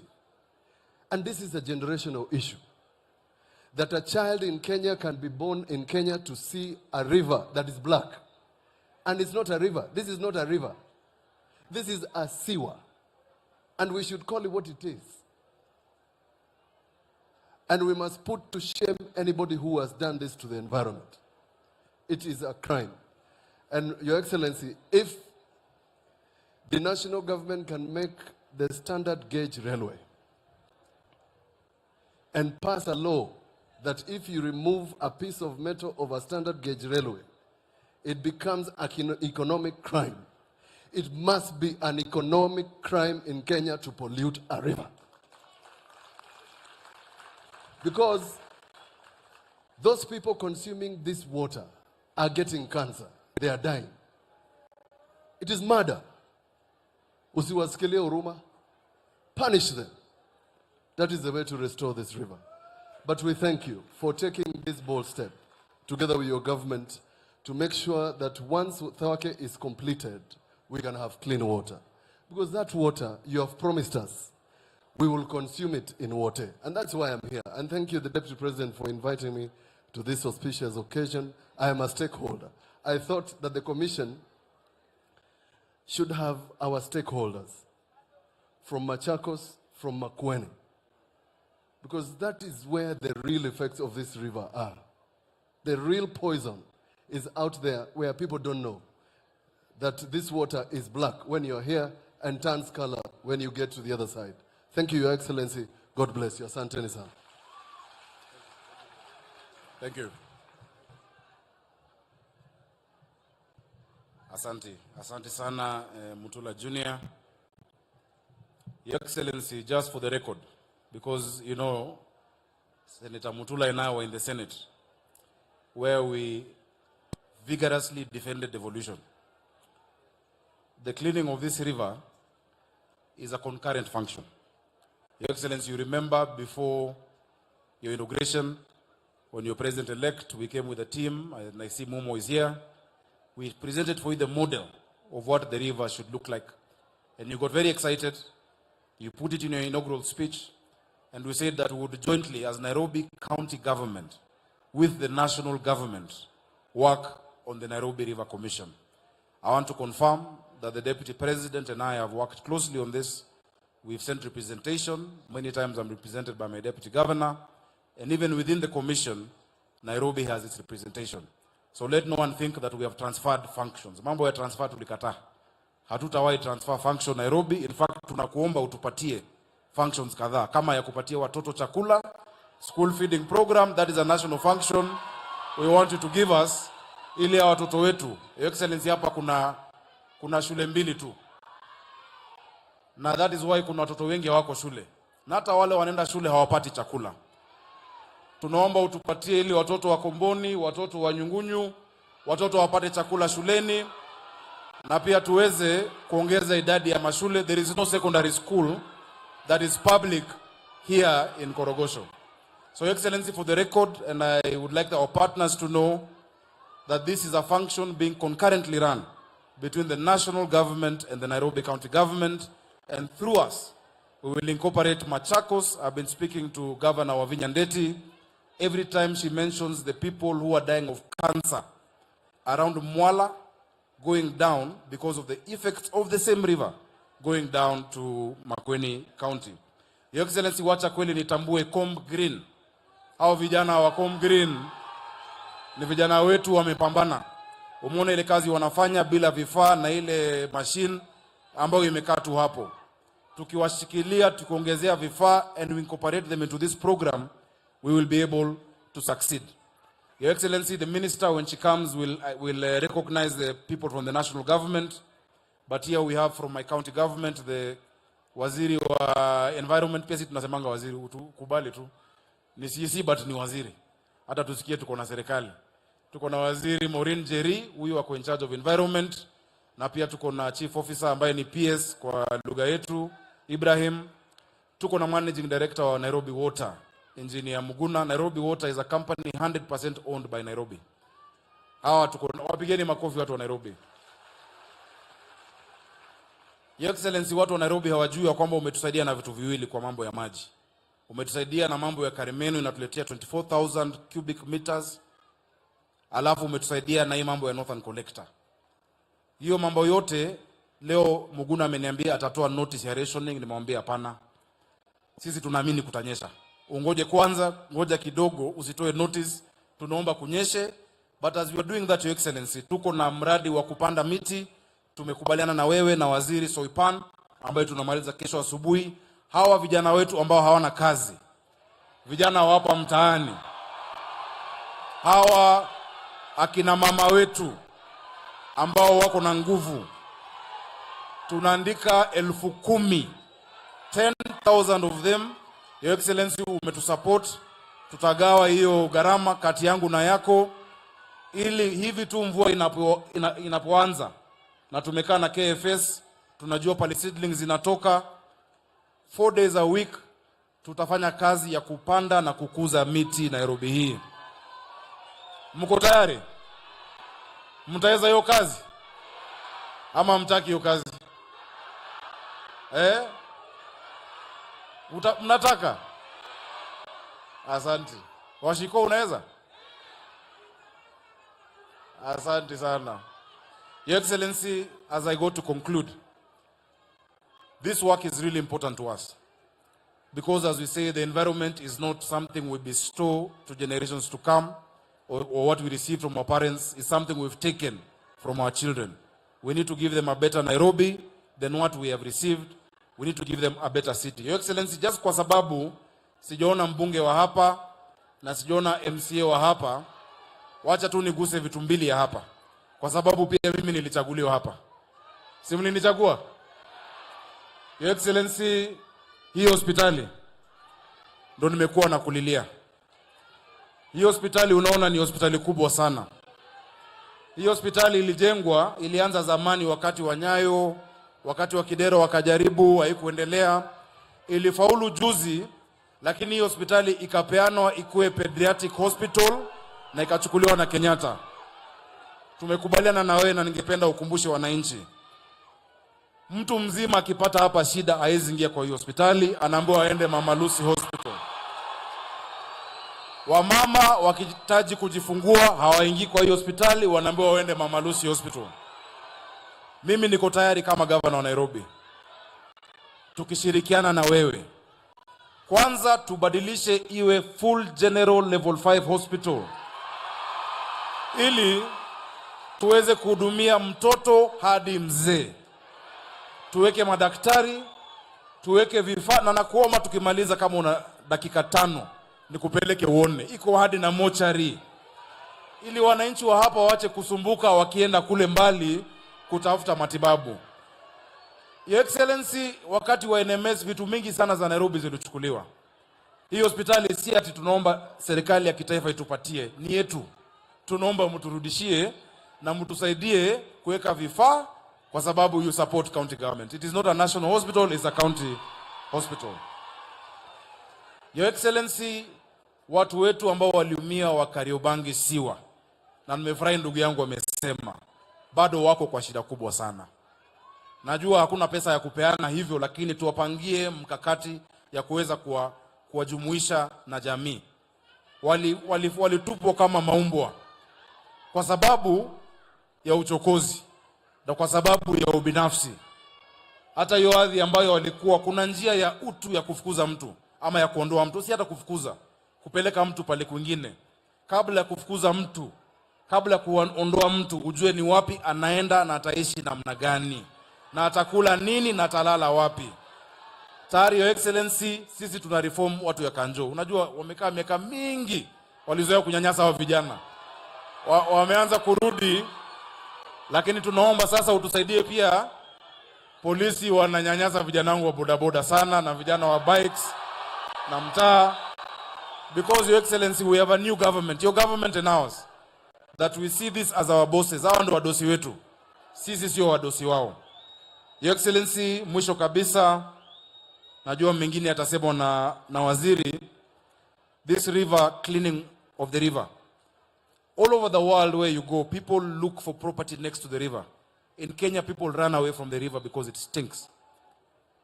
And this is a generational issue. That a child in Kenya can be born in Kenya to see a river that is black. And it's not a river. This is not a river. This is a sewer. And we should call it what it is. And we must put to shame anybody who has done this to the environment. It is a crime. And Your Excellency, if the national government can make the standard gauge railway and pass a law that if you remove a piece of metal of a standard gauge railway, it becomes an economic crime. It must be an economic crime in Kenya to pollute a river. Because those people consuming this water are getting cancer. They are dying. It is murder. Usiwasikilie huruma. Punish them. That is the way to restore this river. But we thank you for taking this bold step, together with your government, to make sure that once Thawake is completed, we can have clean water. Because that water, you have promised us, we will consume it in water. And that's why I'm here. And thank you, the Deputy President, for inviting me to this auspicious occasion. I am a stakeholder. I thought that the Commission should have our stakeholders from Machakos, from Makueni. Because that is where the real effects of this river are. The real poison is out there where people don't know that this water is black when you're here and turns color when you get to the other side. Thank you, Your Excellency. God bless you. Asante sana. Thank you. Asante sana, Mutula Jr. Your Excellency, just for the record, because, you know, Senator Mutula and I were in the Senate, where we vigorously defended devolution. The cleaning of this river is a concurrent function. Your Excellency, you remember before your inauguration, when you're President-elect, we came with a team, and I see Momo is here. We presented for you the model of what the river should look like. And you got very excited. You put it in your inaugural speech. And we said that we would jointly, as Nairobi County government, with the national government, work on the Nairobi River Commission. I want to confirm that the Deputy President and I have worked closely on this. We've sent representation. Many times I'm represented by my Deputy Governor. And even within the Commission, Nairobi has its representation. So let no one think that we have transferred functions. Mambo ya transfer tulikata. Hatutawahi transfer function Nairobi. In fact, tunakuomba utupatie functions kadhaa. Kama ya kupatia watoto chakula, school feeding program, that is a national function. We want you to give us ili ya watoto wetu. Your Excellency, hapa kuna shule mbili tu. Na that is why kuna watoto wengi hawako shule. Na hata wale wanaenda shule hawapati chakula. Tunaomba utupatie ili watoto wa Komboni, watoto wa Nyungunyu, watoto wapate chakula shuleni. Na pia tuweze kuongeza idadi ya mashule. There is no secondary school that is public here in Korogosho. So, Your Excellency, for the record, and I would like our partners to know that this is a function being concurrently run between the national government and the Nairobi County government, and through us, we will incorporate Machakos. I've been speaking to Governor Wavinya Ndeti. Every time she mentions the people who are dying of cancer around Mwala, going down because of the effects of the same river, going down to Makueni County. Your Excellency, wacha kweli nitambue Comb Green. Hao vijana wa Comb Green ni vijana wetu wamepambana. Umeona ile kazi wanafanya bila vifaa na ile machine ambayo imekaa tu hapo. Tukiwashikilia, tukiongezea vifaa and we incorporate them into this program, we will be able to succeed. Your Excellency, the minister, when she comes, will recognize the people from the national government. But here we have from my county government, the waziri wa environment. Pia tunasemanga waziri, kubali tu. Ni CC but ni waziri. Hata tusikie tuko na serikali. Tuko na waziri Maureen Jerry, huyu wako in charge of environment. Na pia tuko na chief officer ambaye ni PS kwa lugha yetu, Ibrahim. Tuko na managing director wa Nairobi Water, Engineer Muguna. Nairobi Water is a company 100% owned by Nairobi. Hawa tuko, wapigeni makofi watu wa Nairobi. Your Excellency, watu wa Nairobi hawajui kwamba umetusaidia na vitu viwili kwa mambo ya maji. Umetusaidia na mambo ya Karimenu, inatuletea 24,000 cubic meters. Alafu umetusaidia na hii mambo ya Northern Collector. Hiyo mambo yote leo Muguna ameniambia atatoa notice ya rationing, nimemwambia hapana. Sisi tunaamini kutanyesha. Ungoje kwanza, ngoja kidogo, usitoe notice, tunaomba kunyeshe. But as we are doing that, Your Excellency, tuko na mradi wa kupanda miti. Tumekubaliana na wewe na waziri Soipan ambaye tunamaliza kesho asubuhi. Hawa vijana wetu ambao hawana kazi, vijana wapa mtaani, hawa akina mama wetu ambao wako na nguvu, tunaandika 10,000, 10,000 of them. Your Excellency, umetusupport, tutagawa hiyo gharama kati yangu na yako, ili hivi tu mvua inapoanza na tumekaa na KFS, tunajua pale seedlings zinatoka 4 days a week, tutafanya kazi ya kupanda na kukuza miti Nairobi hii. Mko tayari? Mtaweza hiyo kazi? Ama mtaki hiyo kazi? Mnataka? Asante. Washiko unaweza? Asante sana. Your Excellency, as I go to conclude, this work is really important to us. Because as we say, the environment is not something we bestow to generations to come, or what we receive from our parents is something we've taken from our children. We need to give them a better Nairobi than what we have received. We need to give them a better city. Your Excellency, just kwa sababu sijaona mbunge wa hapa na sijaona MCA wa hapa, wacha tu niguse vitu mbili ya hapa. Kwa sababu pia mimi nilichaguliwa hapa. Si mlinichagua? Your Excellency, hii hospitali ndo nimekuwa na kulilia. Hii hospitali unaona ni hospitali kubwa sana. Hii hospitali ilijengwa, ilianza zamani wakati wa Nyayo, wakati wa Kidero wakajaribu, haikuendelea. Ilifaulu juzi, lakini hii hospitali ikapeanwa ikuwe pediatric hospital na ikachukuliwa na Kenyatta. Tumekubaliana na wewe na ningependa ukumbushe wananchi. Mtu mzima akipata hapa shida hawezi ingia kwa hiyo hospitali, anaambiwa aende Mama Lucy Hospital. Wamama wakihitaji kujifungua hawaingii kwa hiyo hospitali, wanaambiwa waende Mama Lucy Hospital. Mimi niko tayari kama governor wa Nairobi, tukishirikiana na wewe, kwanza tubadilishe iwe full general level 5 hospital, ili tuweze kuhudumia mtoto hadi mzee. Tuweke madaktari, tuweke vifaa, na nakuomba tukimaliza kama una dakika 5 nikupeleke uone. Iko hadi na mochari, ili wananchi wa hapa waache kusumbuka wakienda kule mbali kutafuta matibabu. Your Excellency, wakati wa NMS vitu mingi sana za Nairobi zilichukuliwa. Hii hospitali si ati tunaomba serikali ya kitaifa itupatie, ni yetu. Tunaomba mturudishie na mtusaidie kuweka vifaa, kwa sababu you support county government. It is not a national hospital, it's a county hospital. Your Excellency, watu wetu ambao waliumia wa Kariobangi Siwa, na nimefurahi ndugu yangu amesema, bado wako kwa shida kubwa sana. Najua hakuna pesa ya kupeana hivyo, lakini tuwapangie mkakati ya kuweza kuwajumuisha na jamii. Walitupwa kama maumbwa kwa sababu ya uchokozi na kwa sababu ya ubinafsi. Hata hiyo ardhi ambayo walikuwa, kuna njia ya utu ya kufukuza mtu ama ya kuondoa mtu, si hata kufukuza, kupeleka mtu pale kwingine. Kabla ya kufukuza mtu, kabla ya kuondoa mtu, ujue ni wapi anaenda na ataishi namna gani, na atakula nini na atalala wapi. Tayari Your Excellency, sisi tuna reform watu ya Kanjo. Unajua wamekaa miaka mingi, walizoea kunyanyasa hao vijana. Wameanza kurudi, lakini tunaomba sasa utusaidie pia. Polisi wananyanyasa vijana wangu wa bodaboda sana na vijana wa bikes na mtaa. Because Your Excellency, we have a new government, your government and ours, that we see this as our bosses. Hao ndio wadosi wetu, sisi sio wadosi wao. Your Excellency, mwisho kabisa, najua mengine atasemwa na waziri. This river cleaning of the river, all over the world where you go, people look for property next to the river. In Kenya, people run away from the river because it stinks.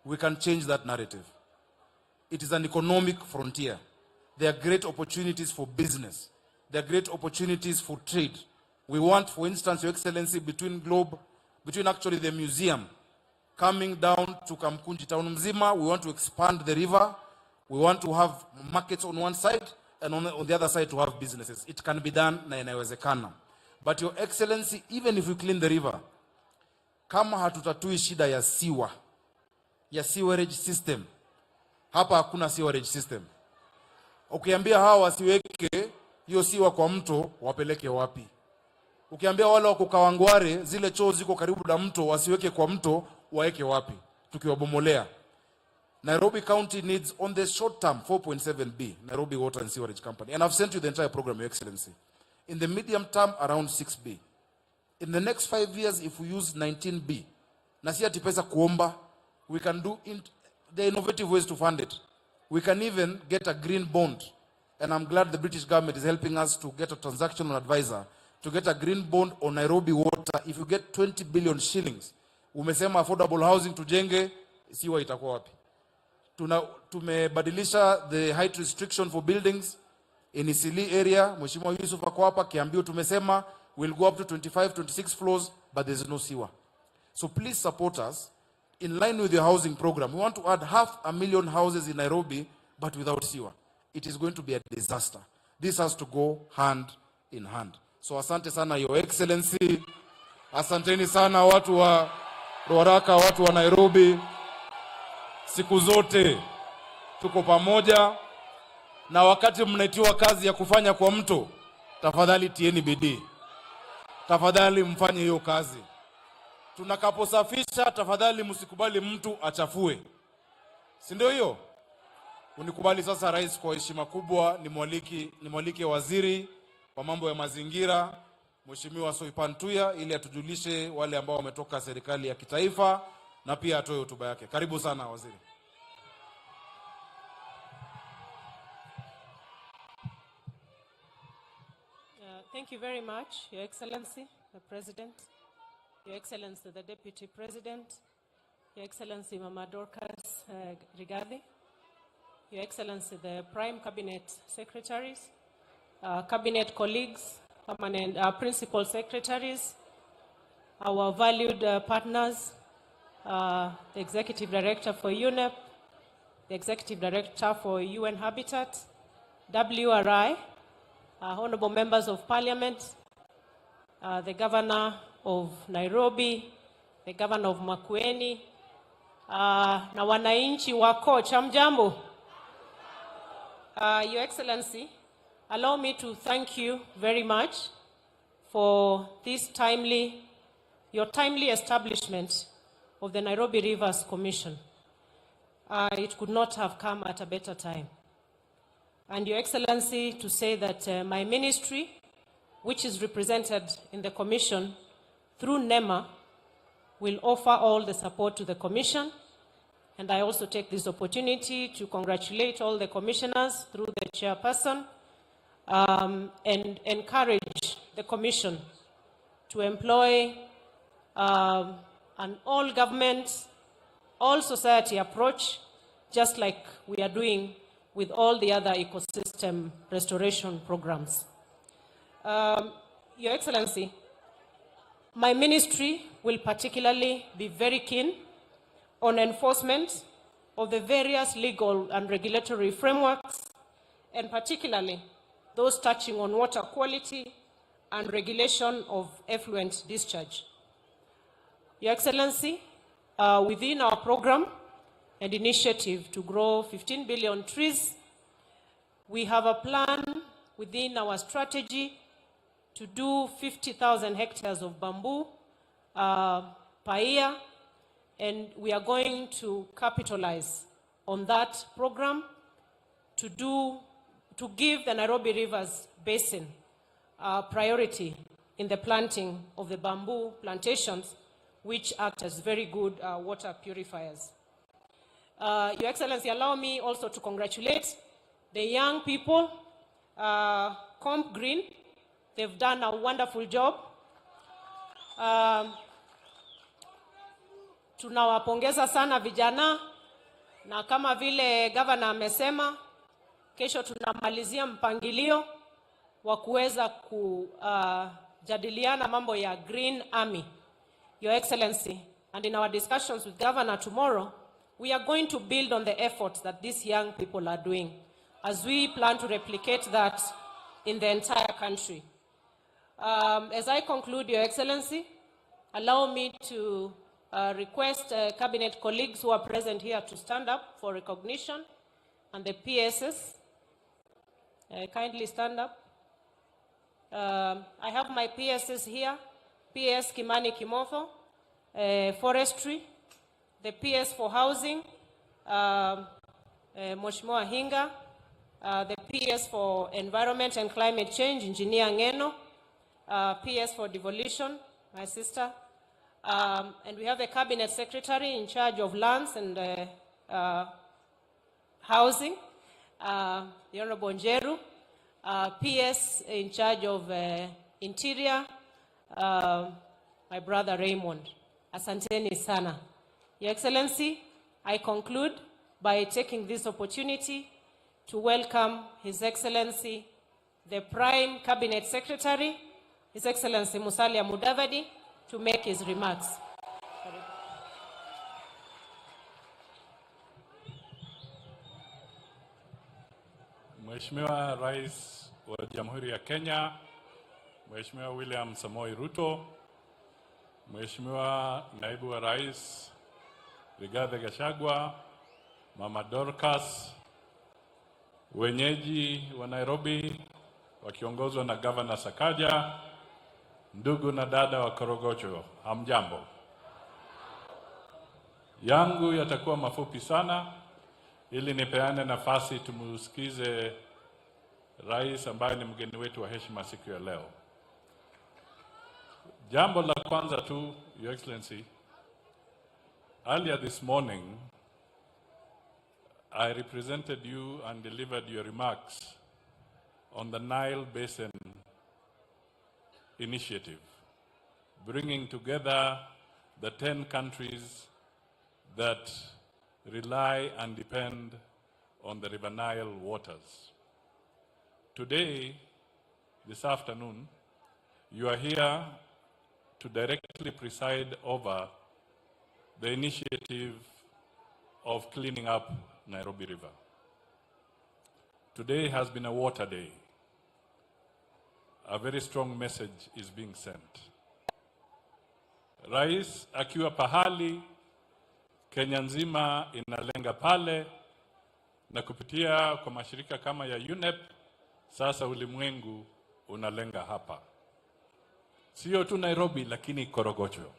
We can change that narrative. It is an economic frontier. There are great opportunities for business. There are great opportunities for trade. We want, for instance, Your Excellency, between actually the museum coming down to Kamkunji town mzima, we want to expand the river. We want to have markets on one side and on the other side to have businesses. It can be done na inawezekana. But Your Excellency, even if we clean the river, kama hatutatui shida ya sewerage system, hapa hakuna sewerage system. Ukiambia hawa wasiweke hiyo siwa kwa mto, wapeleke wapi? Ukiambia wale wako Kawangware, zile choo ziko karibu na mto, wasiweke kwa mto, waeke wapi? Tukiwabomolea. Nairobi County needs on the short term 4.7B, Nairobi Water and Sewerage Company. And I've sent you the entire program, Your Excellency. In the medium term, around 6B. In the next 5 years, if we use 19B, na si ati pesa kuomba, we can do the innovative ways to fund it. We can even get a green bond. And I'm glad the British government is helping us to get a transactional advisor to get a green bond on Nairobi Water. If you get 20 billion shillings, umesema affordable housing tujenge, siwa itakuwa wapi? Tumebadilisha the height restriction for buildings in Isili area. Mheshimiwa Yusuf ako hapa, Kiambiu tumesema we'll go up to 25, 26 floors, but there's no sewer. So please support us in line with your housing program. We want to add 500,000 houses in Nairobi, but without sewer. It is going to be a disaster. This has to go hand in hand. So asante sana Your Excellency. Asanteni sana watu wa Ruaraka, watu wa Nairobi. Siku zote tuko pamoja, na wakati mnaitiwa kazi ya kufanya kwa mto, tafadhali tieni bidii. Tafadhali mfanye hiyo kazi. Tunakaposafisha, tafadhali msikubali mtu achafue. Si ndio hiyo? Unikubali sasa Rais, kwa heshima kubwa nimwalike waziri wa mambo ya mazingira, Mheshimiwa Soipantuya, ili atujulishe wale ambao wametoka serikali ya kitaifa na pia atoe hotuba yake. Karibu sana waziri. Thank you very much, Your Excellency, the President, Your Excellency, the Deputy President, Your Excellency, Mama Dorcas Rigathi, Your Excellency, the Prime Cabinet Secretaries, Cabinet colleagues, permanent Principal Secretaries, our valued partners, the Executive Director for UNEP, the Executive Director for UN Habitat, WRI, honorable members of Parliament, the Governor of Nairobi, the Governor of Makueni, na wananchi wako chamjambo. Your Excellency, allow me to thank you very much for this your timely establishment of the Nairobi Rivers Commission. It could not have come at a better time. And Your Excellency, to say that my ministry, which is represented in the Commission through NEMA, will offer all the support to the Commission. And I also take this opportunity to congratulate all the commissioners through the chairperson and encourage the Commission to employ an all government, all society approach, just like we are doing with all the other ecosystem restoration programs. Your Excellency, my ministry will particularly be very keen on enforcement of the various legal and regulatory frameworks, and particularly those touching on water quality and regulation of effluent discharge. Your Excellency, within our program and initiative to grow 15 billion trees, we have a plan within our strategy to do 50,000 hectares of bamboo per year, and we are going to capitalize on that program to give the Nairobi Rivers Basin priority in the planting of the bamboo plantations, which act as very good water purifiers. Your Excellency, allow me also to congratulate the young people, Comp Green. They've done a wonderful job. Tunawapongeza sana vijana, na kama vile governor amesema, kesho tunamalizia mpangilio wa kuweza kujadiliana mambo ya Green Army. Your Excellency, and in our discussions with Governor tomorrow, we are going to build on the efforts that these young people are doing as we plan to replicate that in the entire country. As I conclude, Your Excellency, allow me to request cabinet colleagues who are present here to stand up for recognition, and the PSs, kindly stand up. I have my PSs here. PS Kimani Kimotho, Forestry, the PS for Housing, Mheshimiwa Hinga, the PS for Environment and Climate Change, Engineer Ngeno, PS for Devolution, my sister, and we have a Cabinet Secretary in charge of lands and housing, the Honorable Njeru, PS in charge of Interior, my brother Raymond. Asanteni sana. Your Excellency, I conclude by taking this opportunity to welcome His Excellency, the Prime Cabinet Secretary, His Excellency Musalia Mudavadi, to make his remarks. Mheshimiwa Rais wa Jamhuri ya Kenya, Mheshimiwa William Samoei Ruto, Mheshimiwa Naibu wa Rais Rigathi Gachagua, Mama Dorcas, wenyeji wa Nairobi wakiongozwa na Governor Sakaja, ndugu na dada wa Korogocho, hamjambo. Yangu yatakuwa mafupi sana ili nipeane nafasi tumusikize Rais ambaye ni mgeni wetu wa heshima siku ya leo. Jambo la kwanza tu, Your Excellency, earlier this morning, I represented you and delivered your remarks on the Nile Basin Initiative, bringing together the 10 countries that rely and depend on the River Nile waters. Today, this afternoon, you are here to directly preside over the initiative of cleaning up Nairobi River. Today has been a water day. A very strong message is being sent. Rais akiwa pahali, Kenya nzima inalenga pale, na kupitia kwa mashirika kama ya UNEP, sasa ulimwengu unalenga hapa. Sio tu Nairobi, lakini Korogocho.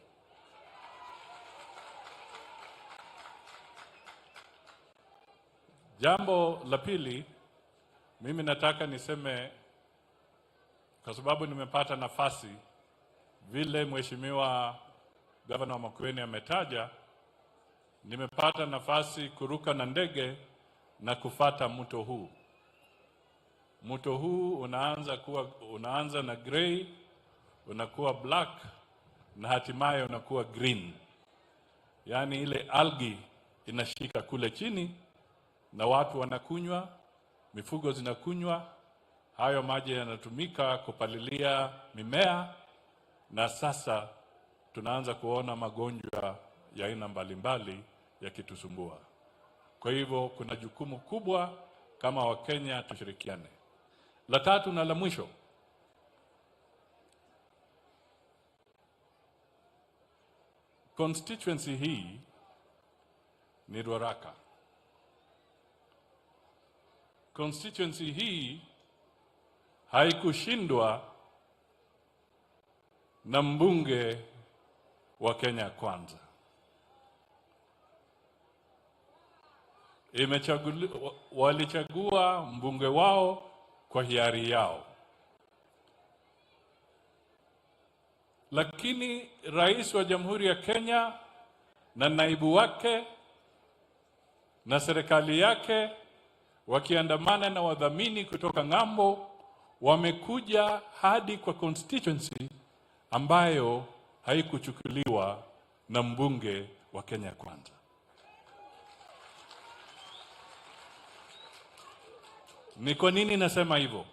Jambo la pili, mimi nataka niseme, kwa sababu nimepata nafasi, vile Mheshimiwa Gavana wa Makueni ametaja, nimepata nafasi kuruka na ndege na kufata mto huu. Mto huu unaanza na gray, unakuwa black, na hatimaye unakuwa green. Yaani ile algae inashika kule chini na watu wanakunywa, mifugo zinakunywa, hayo maji yanatumika kupalilia mimea, na sasa tunaanza kuona magonjwa ya aina mbalimbali yakitusumbua. Kwa hivyo kuna jukumu kubwa kama Wakenya tushirikiane. La tatu na la mwisho, constituency hii ni Ruaraka. Constituency hii haikushindwa na mbunge wa Kenya Kwanza. Walichagua mbunge wao kwa hiari yao. Lakini rais wa Jamhuri ya Kenya na naibu wake na serikali yake wakiandamana na wadhamini kutoka ng'ambo wamekuja hadi kwa constituency ambayo haikuchukuliwa na mbunge wa Kenya Kwanza. Ni kwa nini nasema hivyo?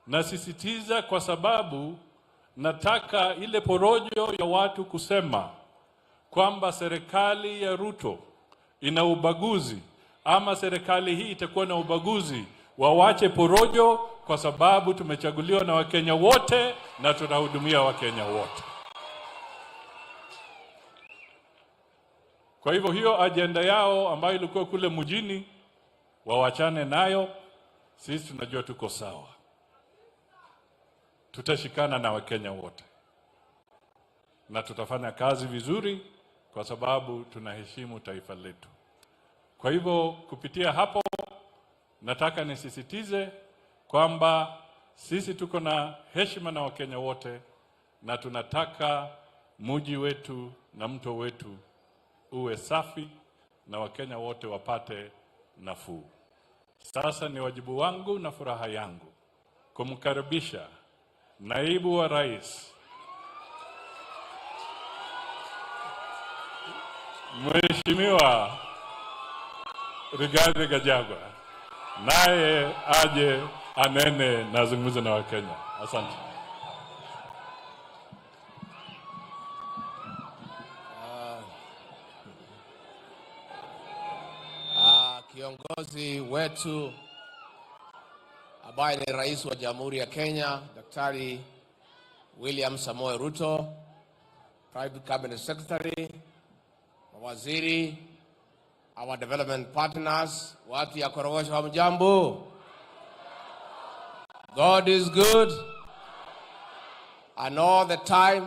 Nasisitiza kwa sababu nataka ile porojo ya watu kusema kwamba serikali ya Ruto ina ubaguzi ama serikali hii itakuwa na ubaguzi, wawache porojo, kwa sababu tumechaguliwa na Wakenya wote na tunahudumia Wakenya wote. Kwa hivyo hiyo ajenda yao ambayo ilikuwa kule mjini wawachane nayo. Sisi tunajua tuko sawa, tutashikana na Wakenya wote na tutafanya kazi vizuri kwa sababu tunaheshimu taifa letu. Kwa hivyo kupitia hapo nataka nisisitize kwamba sisi tuko na heshima na Wakenya wote na tunataka mji wetu na mto wetu uwe safi na Wakenya wote wapate nafuu. Sasa ni wajibu wangu na furaha yangu kumkaribisha naibu wa rais Mheshimiwa Rigathi Gachagua, naye aje anene na zungumze na Wakenya. Asante. Kiongozi wetu ambaye ni rais wa Jamhuri ya Kenya, Daktari William Samoei Ruto, Private Cabinet Secretary, mawaziri, our development partners, watu ya Korogosho, hamjambo? God is good and all the time.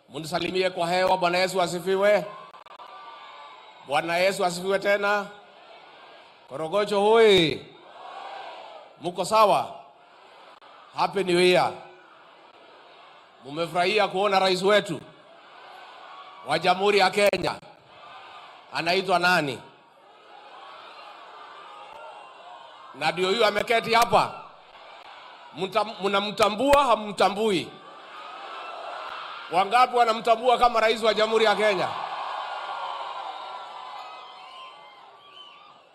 Munisalimie kwa hewa. Bwana Yesu asifiwe. Bwana Yesu asifiwe tena. Korogosho hoi. Muko sawa? Happy New Year. Mumefurahia kuona rais wetu wa Jamhuri ya Kenya anaitwa nani? Na ndio huyu ameketi hapa. Mnamtambua hamtambui? Wangapi wanamtambua kama rais wa Jamhuri ya Kenya?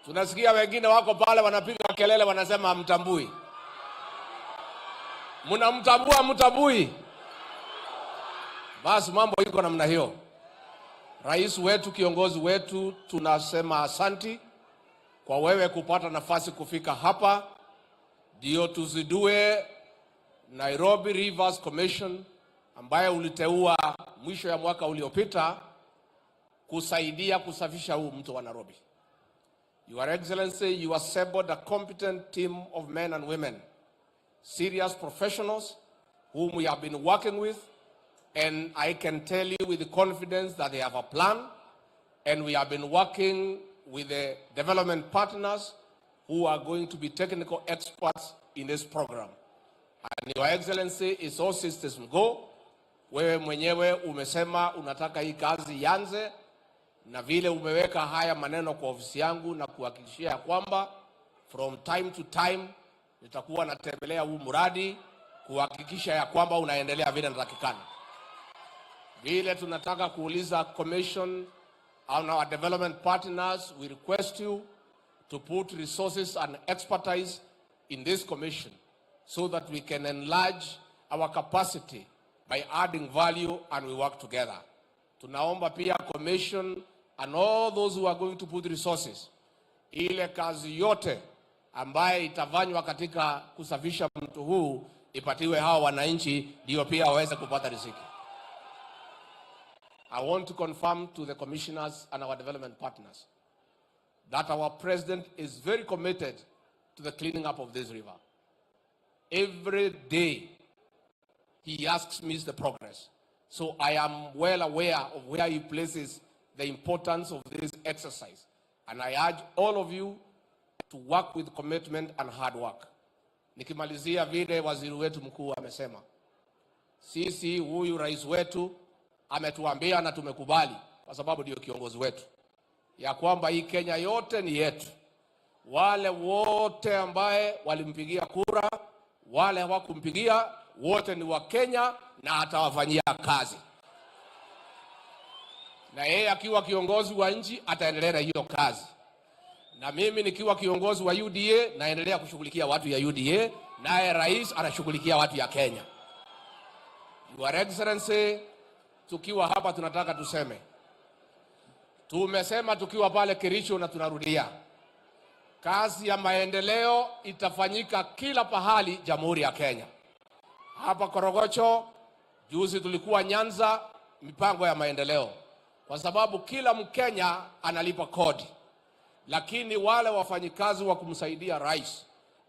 Tunasikia wengine wako pale wanapiga kelele wanasema hamtambui. Mnamtambua hamtambui? Basi mambo iko namna hiyo. Rais wetu, kiongozi wetu, tunasema asanti kwa wewe kupata nafasi kufika hapa ndio tuzidue Nairobi Rivers Commission ambayo uliteua mwisho ya mwaka uliopita kusaidia kusafisha huu mto wa Nairobi. Your Excellency, you assembled a competent team of men and women, serious professionals whom we have been working with, and I can tell you with confidence that they have a plan, and we have been working with the development partners who are going to be technical experts in this program. And Your Excellency, is all systems go. Wewe mwenyewe umesema unataka hii kazi yanze, na vile umeweka haya maneno kwa ofisi yangu na kuhakikishia kwamba from time to time nitakuwa natembelea huu mradi kuhakikisha ya kwamba unaendelea vile inatakikana. Vile tunataka kuuliza commission and our development partners, we request you to put resources and expertise in this commission so that we can enlarge our capacity by adding value and we work together. Tunaomba pia commission and all those who are going to put resources, ile kazi yote ambaye itafanywa katika kusafisha mto huu ipatiwe hawa wananchi ndio pia waweze kupata riziki. I want to confirm to the commissioners and our development partners that our president is very committed to the cleaning up of this river. Every day he asks me the progress. So I am well aware of where he places the importance of this exercise. And I urge all of you to work with commitment and hard work. Nikimalizia vile waziri wetu mkuu amesema, sisi huyu rais wetu ametuambia na tumekubali kwa sababu ndio kiongozi wetu, ya kwamba hii Kenya yote ni yetu. Wale wote ambaye walimpigia kura, wale hawakumpigia, wote ni wa Kenya na atawafanyia kazi. Na yeye akiwa kiongozi wa nchi ataendelea na hiyo kazi. Na mimi nikiwa kiongozi wa UDA naendelea kushughulikia watu ya UDA, naye rais anashughulikia watu ya Kenya. Your Excellency, tukiwa hapa tunataka tuseme, tumesema tukiwa pale Kericho na tunarudia, kazi ya maendeleo itafanyika kila pahali Jamhuri ya Kenya. Hapa Korogocho, juzi tulikuwa Nyanza, mipango ya maendeleo. Kwa sababu kila Mkenya analipa kodi. Lakini wale wafanyikazi wa kumsaidia rais,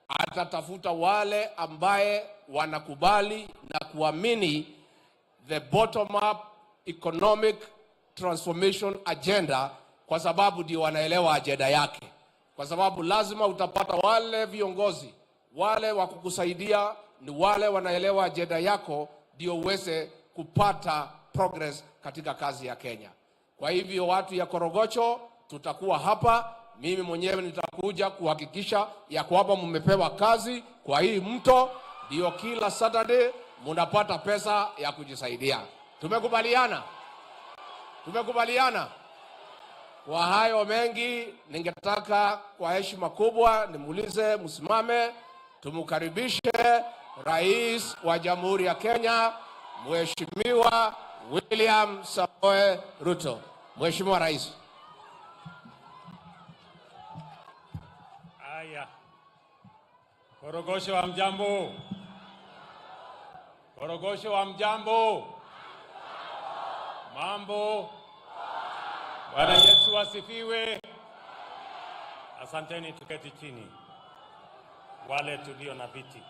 atatafuta wale ambaye wanakubali na kuamini the bottom-up economic transformation agenda, kwa sababu ndio wanaelewa agenda yake. Kwa sababu lazima utapata wale viongozi, wale wa kukusaidia ni wale wanaelewa agenda yako, ndio uweze kupata progress katika kazi ya Kenya. Kwa hivyo watu ya Korogocho tutakuwa hapa, mimi mwenyewe nitakuja kuhakikisha ya kwamba mmepewa kazi kwa hii mto, ndio kila Saturday mnapata pesa ya kujisaidia. Tumekubaliana? Tumekubaliana? Kwa hayo mengi ningetaka kwa heshima kubwa nimuulize msimame, tumukaribishe Rais wa Jamhuri ya Kenya, Mheshimiwa William Samoei Ruto. Mheshimiwa Rais. Aya. Korogosho wa mjambo. Korogosho wa mjambo. Mambo. Bwana Yesu asifiwe. Asanteni, tuketi chini. Wale tulio na viti.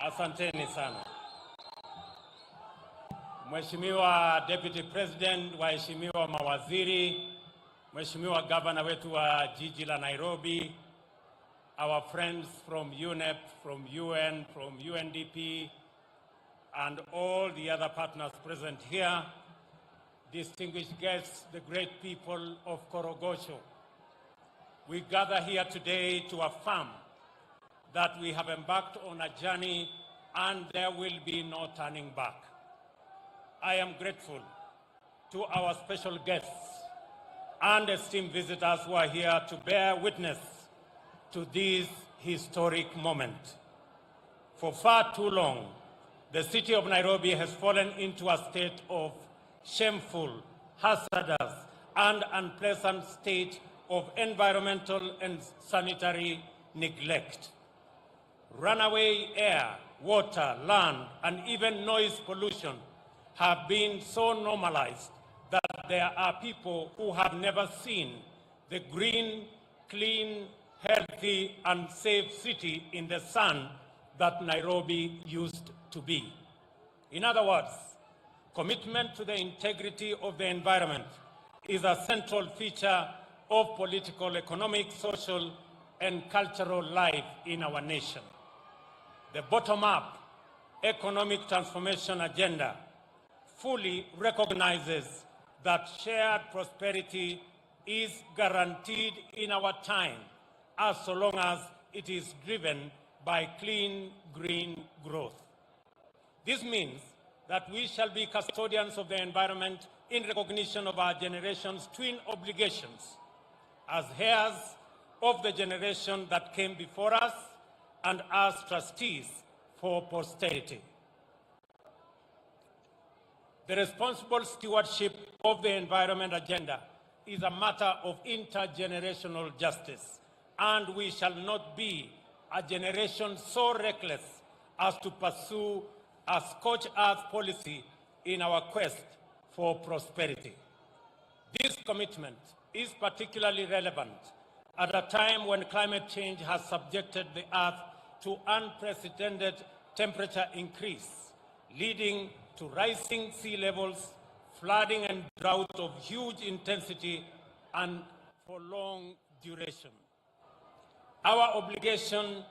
Asanteni sana. Mheshimiwa Deputy President, waheshimiwa mawaziri, Mheshimiwa Governor wetu wa jiji la Nairobi, our friends from UNEP, from UN, from UNDP, and all the other partners present here, distinguished guests, the great people of Korogosho. We gather here today to affirm that we have embarked on a journey and there will be no turning back. I am grateful to our special guests and esteemed visitors who are here to bear witness to this historic moment. For far too long, the city of Nairobi has fallen into a state of shameful, hazardous, and unpleasant state of environmental and sanitary neglect. Runaway air, water, land, and even noise pollution have been so normalized that there are people who have never seen the green, clean, healthy, and safe city in the sun that Nairobi used to be. In other words, commitment to the integrity of the environment is a central feature of political, economic, social, and cultural life in our nation. The bottom-up economic transformation agenda fully recognizes that shared prosperity is guaranteed in our time as so long as it is driven by clean, green growth. This means that we shall be custodians of the environment in recognition of our generation's twin obligations as heirs of the generation that came before us and as trustees for posterity. The responsible stewardship of the environment agenda is a matter of intergenerational justice, and we shall not be a generation so reckless as to pursue a scorched earth policy in our quest for prosperity. This commitment is particularly relevant at a time when climate change has subjected the earth to unprecedented temperature increase, leading to rising sea levels, flooding and drought of huge intensity and for long duration. Our obligation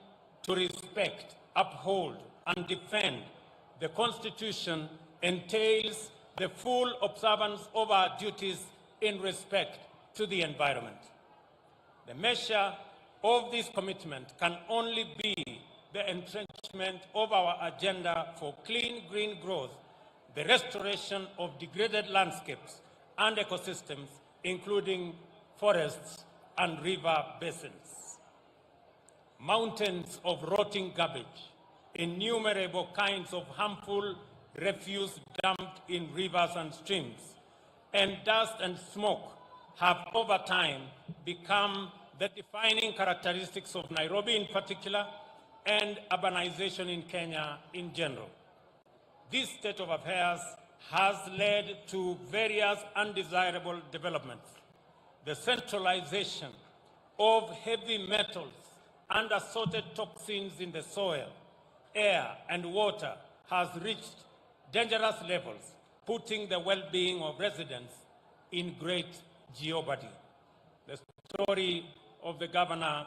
to respect, uphold, and defend the Constitution entails the full observance of our duties in respect to the environment. The measure of this commitment can only be the entrenchment of our agenda for clean green growth, the restoration of degraded landscapes and ecosystems, including forests and river basins. Mountains of rotting garbage, innumerable kinds of harmful refuse dumped in rivers and streams, and dust and smoke have over time become the defining characteristics of Nairobi in particular and urbanization in Kenya in general. This state of affairs has led to various undesirable developments. The centralization of heavy metals and assorted toxins in the soil, air, and water has reached dangerous levels, putting the well-being of residents in great jeopardy. The story of the governor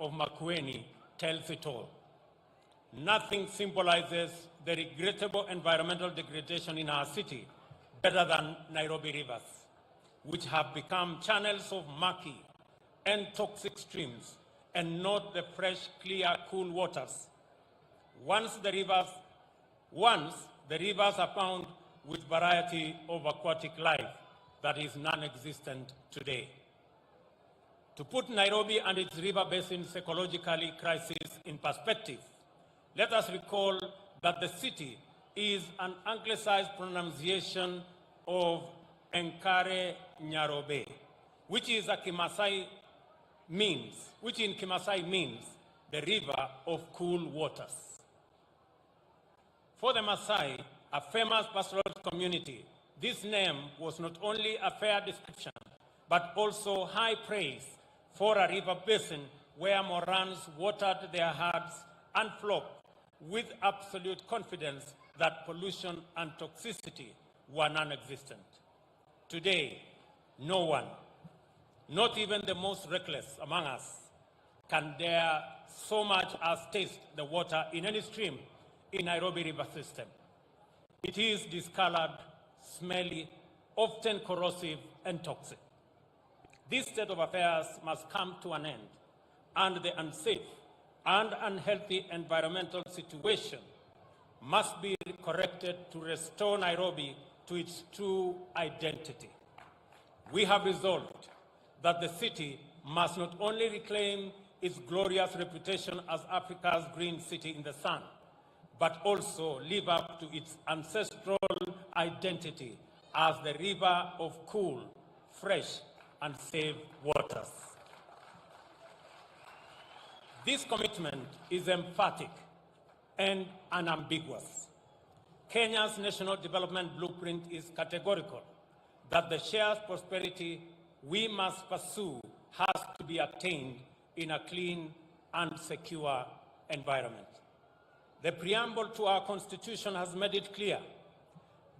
of Makueni tells it all. Nothing symbolizes the regrettable environmental degradation in our city better than Nairobi rivers, which have become channels of murky and toxic streams and not the fresh, clear, cool waters. Once the rivers abound with variety of aquatic life that is non-existent today. To put Nairobi and its river basin's ecologically crisis in perspective, let us recall that the city is an anglicized pronunciation of Enkare Nyarobe, which in Kimasai means the river of cool waters. For the Maasai, a famous pastoral community, this name was not only a fair description, but also high praise for a river basin where Morans watered their herds and flock with absolute confidence that pollution and toxicity were non-existent. Today, no one, not even the most reckless among us, can dare so much as taste the water in any stream in Nairobi river system. It is discolored, smelly, often corrosive and toxic. This state of affairs must come to an end, and the unsafe and unhealthy environmental situation must be corrected to restore Nairobi to its true identity. We have resolved that the city must not only reclaim its glorious reputation as Africa's green city in the sun, but also live up to its ancestral identity as the river of cool, fresh, and safe waters. This commitment is emphatic and unambiguous. Kenya's national development blueprint is categorical that the shared prosperity we must pursue has to be attained in a clean and secure environment. The preamble to our Constitution has made it clear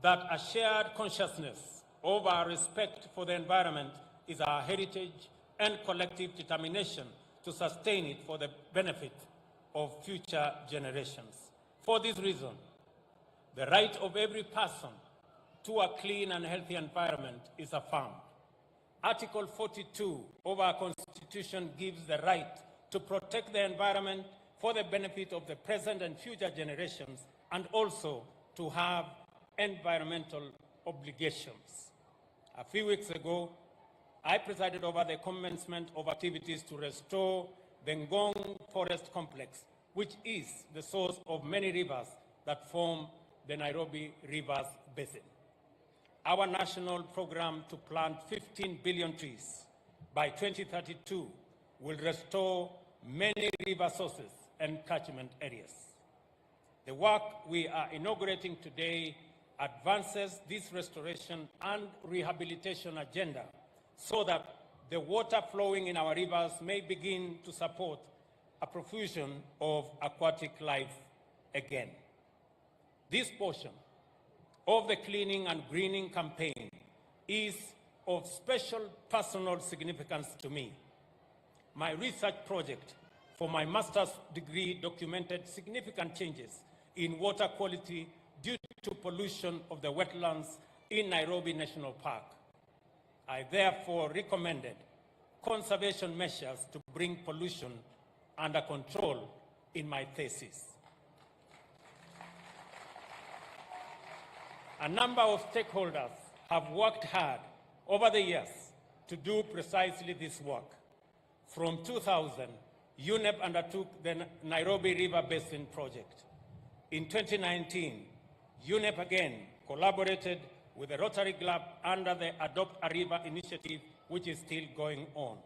that a shared consciousness of our respect for the environment is our heritage and collective determination to sustain it for the benefit of future generations. For this reason, The right of every person to a clean and healthy environment is affirmed. Article 42 of our Constitution gives the right to protect the environment for the benefit of the present and future generations, and also to have environmental obligations. A few weeks ago, I presided over the commencement of activities to restore the Ngong Forest Complex, which is the source of many rivers that form the Nairobi Rivers Basin. Our national program to plant 15 billion trees by 2032 will restore many river sources and catchment areas. The work we are inaugurating today advances this restoration and rehabilitation agenda so that the water flowing in our rivers may begin to support a profusion of aquatic life again. This portion of the cleaning and greening campaign is of special personal significance to me. My research project for my master's degree documented significant changes in water quality due to pollution of the wetlands in Nairobi National Park. I therefore recommended conservation measures to bring pollution under control in my thesis. A number of stakeholders have worked hard over the years to do precisely this work. From 2000, UNEP undertook the Nairobi River Basin Project. In 2019, UNEP again collaborated with the Rotary Club under the Adopt a River initiative, which is still going on.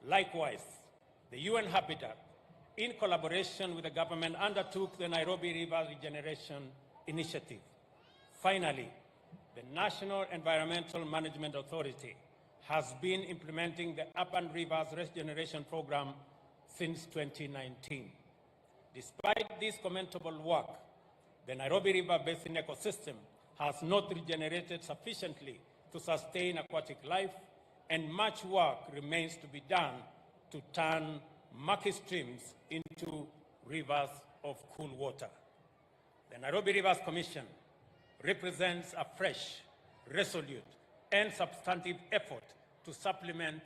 Likewise, the UN Habitat, in collaboration with the government, undertook the Nairobi River Regeneration Initiative. Finally, the National Environmental Management Authority has been implementing the Urban Rivers Regeneration Program since 2019. Despite this commendable work, the Nairobi River Basin ecosystem has not regenerated sufficiently to sustain aquatic life, and much work remains to be done to turn murky streams into rivers of cool water. The Nairobi Rivers Commission represents a fresh, resolute, and substantive effort to supplement,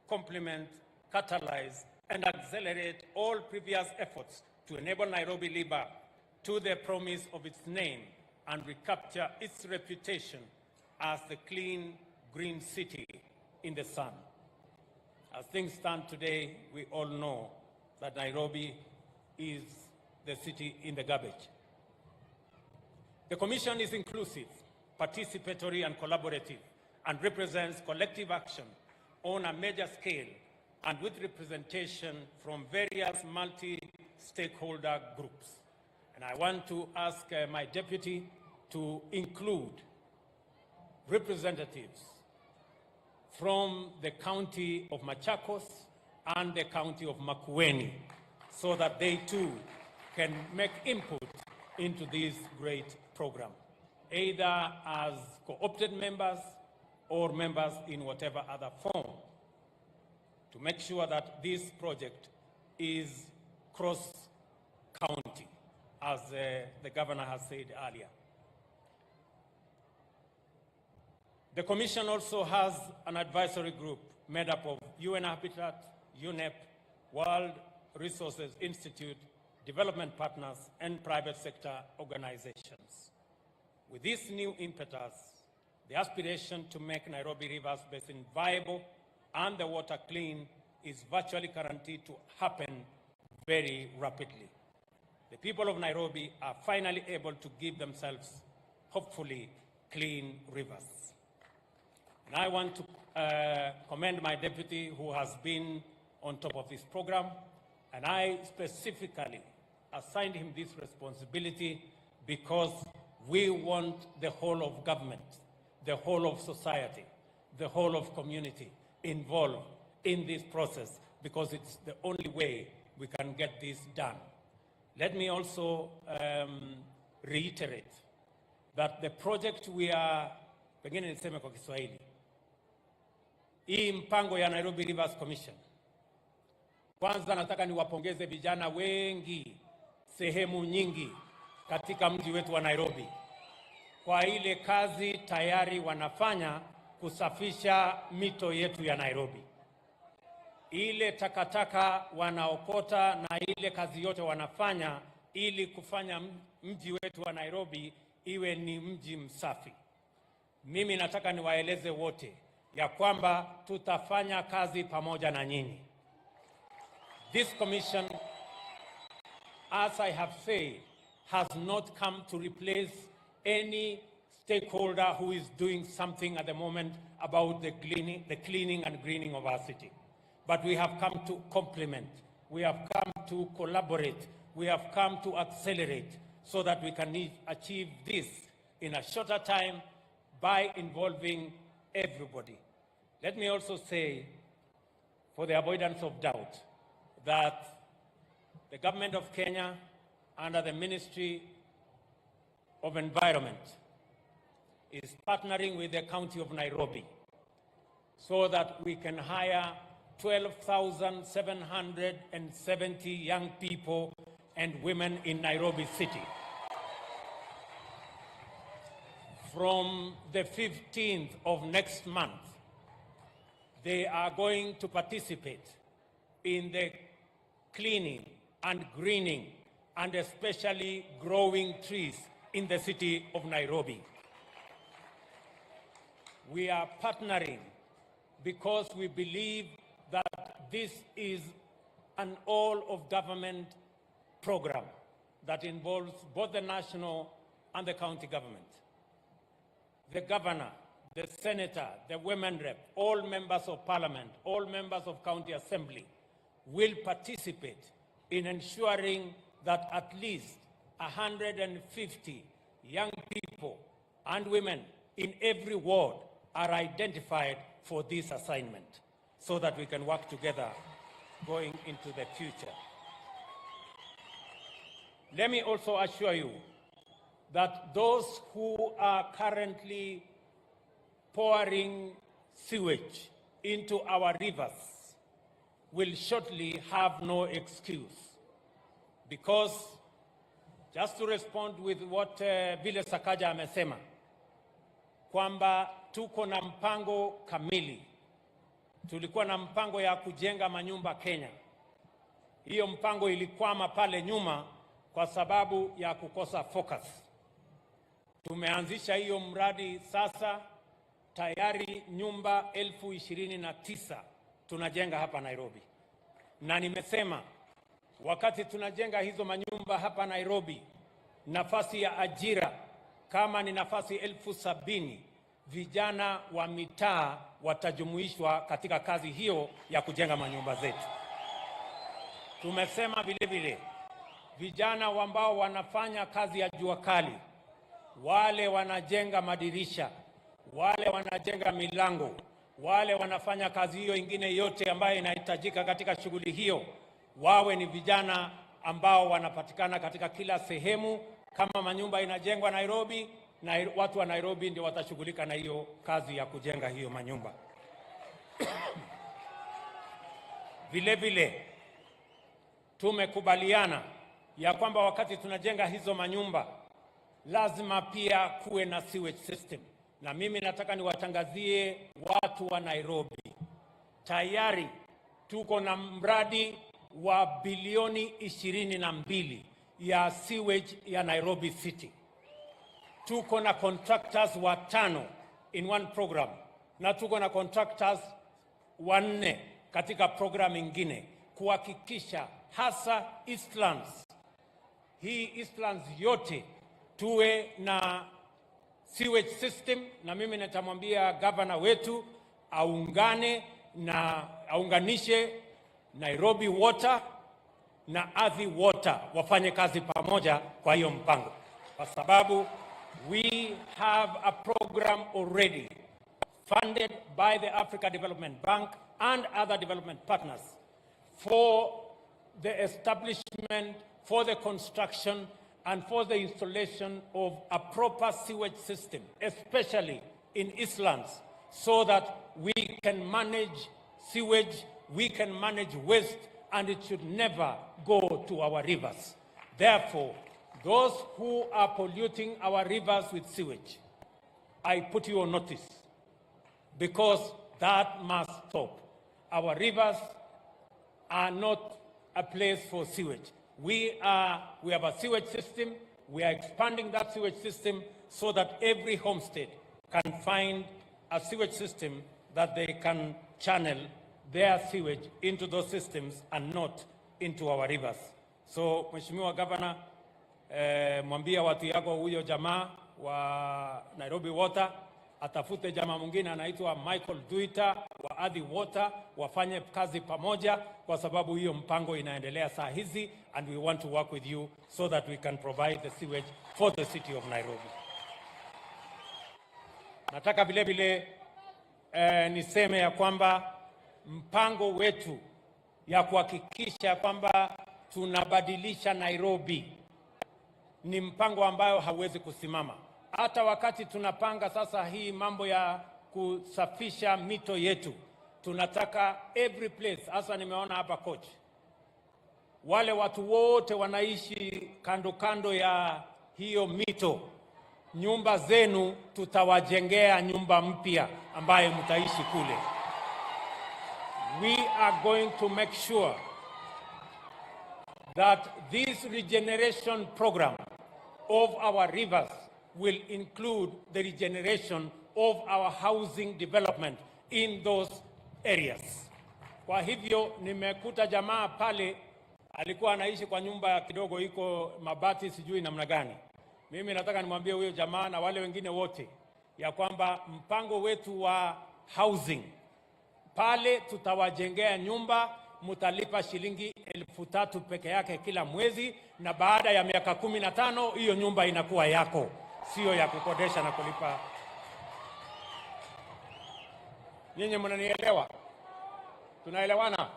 complement, catalyze, and accelerate all previous efforts to enable Nairobi live up to the promise of its name and recapture its reputation as the clean, green city in the sun. As things stand today, we all know that Nairobi is the city in the garbage. The Commission is inclusive, participatory, and collaborative, and represents collective action on a major scale and with representation from various multi-stakeholder groups. And I want to ask my deputy to include representatives from the county of Machakos and the county of Makueni, so that they too can make input into this great program, either as co-opted members or members in whatever other form, to make sure that this project is cross-county, as the governor has said earlier. The Commission also has an advisory group made up of UN Habitat, UNEP, World Resources Institute, development partners, and private sector organizations. With this new impetus, the aspiration to make Nairobi Rivers Basin viable and the water clean is virtually guaranteed to happen very rapidly. The people of Nairobi are finally able to give themselves, hopefully, clean rivers. And I want to commend my deputy who has been on top of this program, and I specifically assigned him this responsibility because we want the whole of government, the whole of society, the whole of community involved in this process, because it's the only way we can get this done. Let me also reiterate that the project we are, pengine niseme kwa Kiswahili, hii mpango ya Nairobi Rivers Commission, kwanza nataka niwapongeze vijana wengi sehemu nyingi katika mji wetu wa Nairobi kwa ile kazi tayari wanafanya kusafisha mito yetu ya Nairobi. Ile takataka wanaokota na ile kazi yote wanafanya ili kufanya mji wetu wa Nairobi iwe ni mji msafi. Mimi nataka niwaeleze wote ya kwamba tutafanya kazi pamoja na nyinyi. This commission, as I have said, has not come to replace any stakeholder who is doing something at the moment about the cleaning and greening of our city. But we have come to complement, we have come to collaborate, we have come to accelerate so that we can achieve this in a shorter time by involving everybody. Let me also say, for the avoidance of doubt, that the government of Kenya, under the Ministry of Environment, is partnering with the County of Nairobi so that we can hire 12,770 young people and women in Nairobi City. From the 15th of next month, they are going to participate in the cleaning and greening and especially growing trees in the city of Nairobi. We are partnering because we believe that this is an all-of-government program that involves both the national and the county government. The governor, the senator, the women rep, all members of parliament, all members of county assembly will participate in ensuring that at least 150 young people and women in every ward are identified for this assignment so that we can work together going into the future. Let me also assure you that those who are currently pouring sewage into our rivers will shortly have no excuse. Because, just to respond with what Vile Sakaja amesema, kwamba tuko na mpango kamili. Tulikuwa na mpango ya kujenga manyumba Kenya. Hiyo mpango ilikwama pale nyuma kwa sababu ya kukosa focus. Tumeanzisha hiyo mradi sasa, tayari nyumba 29,000 tunajenga hapa Nairobi. Na nimesema wakati tunajenga hizo manyumba hapa Nairobi, nafasi ya ajira kama ni nafasi 70,000, vijana wa mitaa watajumuishwa katika kazi hiyo ya kujenga manyumba zetu. Tumesema vile vile vijana ambao wanafanya kazi ya jua kali, wale wanajenga madirisha, wale wanajenga milango, wale wanafanya kazi hiyo ingine yote ambayo inahitajika katika shughuli hiyo, wawe ni vijana ambao wanapatikana katika kila sehemu. Kama manyumba inajengwa Nairobi, na watu wa Nairobi ndio watashughulika na hiyo kazi ya kujenga hiyo manyumba. Vile vile tumekubaliana ya kwamba wakati tunajenga hizo manyumba lazima pia kuwe na sewage system. Na mimi nataka niwatangazie watu wa Nairobi, tayari tuko na mradi wa bilioni 22 ya sewage ya Nairobi City. Tuko na contractors 5 in one program, na tuko na contractors 4 katika program ingine kuhakikisha hasa Eastlands, hii Eastlands yote tuwe na sewage system. Na mimi nitamwambia governor wetu aunganishe Nairobi Water na Athi Water wafanye kazi pamoja kwa hiyo mpango, kwa sababu we have a program already funded by the Africa Development Bank and other development partners for the establishment, for the construction and for the installation of a proper sewage system, especially in Eastlands, so that we can manage sewage, we can manage waste, and it should never go to our rivers. Therefore, those who are polluting our rivers with sewage, I put you on notice, because that must stop. Our rivers are not a place for sewage. We have a sewage system. We are expanding that sewage system so that every homestead can find a sewage system that they can channel their sewage into those systems and not into our rivers. So, Mheshimiwa Governor, mwambia watu yako huyo jamaa wa Nairobi Water atafute jamaa mwingine anaitwa Michael Duita wa Ardhi Water, wafanye kazi pamoja, kwa sababu hiyo mpango inaendelea saa hizi, and we want to work with you so that we can provide the sewage for the city of Nairobi. Nataka vile vile niseme ya kwamba mpango wetu ya kuhakikisha kwamba tunabadilisha Nairobi ni mpango ambayo hauwezi kusimama. Hata wakati tunapanga sasa hii mambo ya kusafisha mito yetu, tunataka every place, hasa nimeona hapa coach, wale watu wote wanaishi kando kando ya hiyo mito, nyumba zenu tutawajengea nyumba mpya ambayo mtaishi kule. We are going to make sure that this regeneration program of our rivers will include the regeneration of our housing development in those areas. Kwa hivyo nimekuta jamaa pale alikuwa anaishi kwa nyumba kidogo iko mabati sijui namna gani. Mimi nataka nimwambie huyo jamaa na wale wengine wote ya kwamba mpango wetu wa housing pale tutawajengea nyumba, mutalipa shilingi 3,000 peke yake kila mwezi, na baada ya miaka 15 hiyo nyumba inakuwa yako, sio ya kukodesha na kulipa. Nyinyi mnanielewa? Tunaelewana?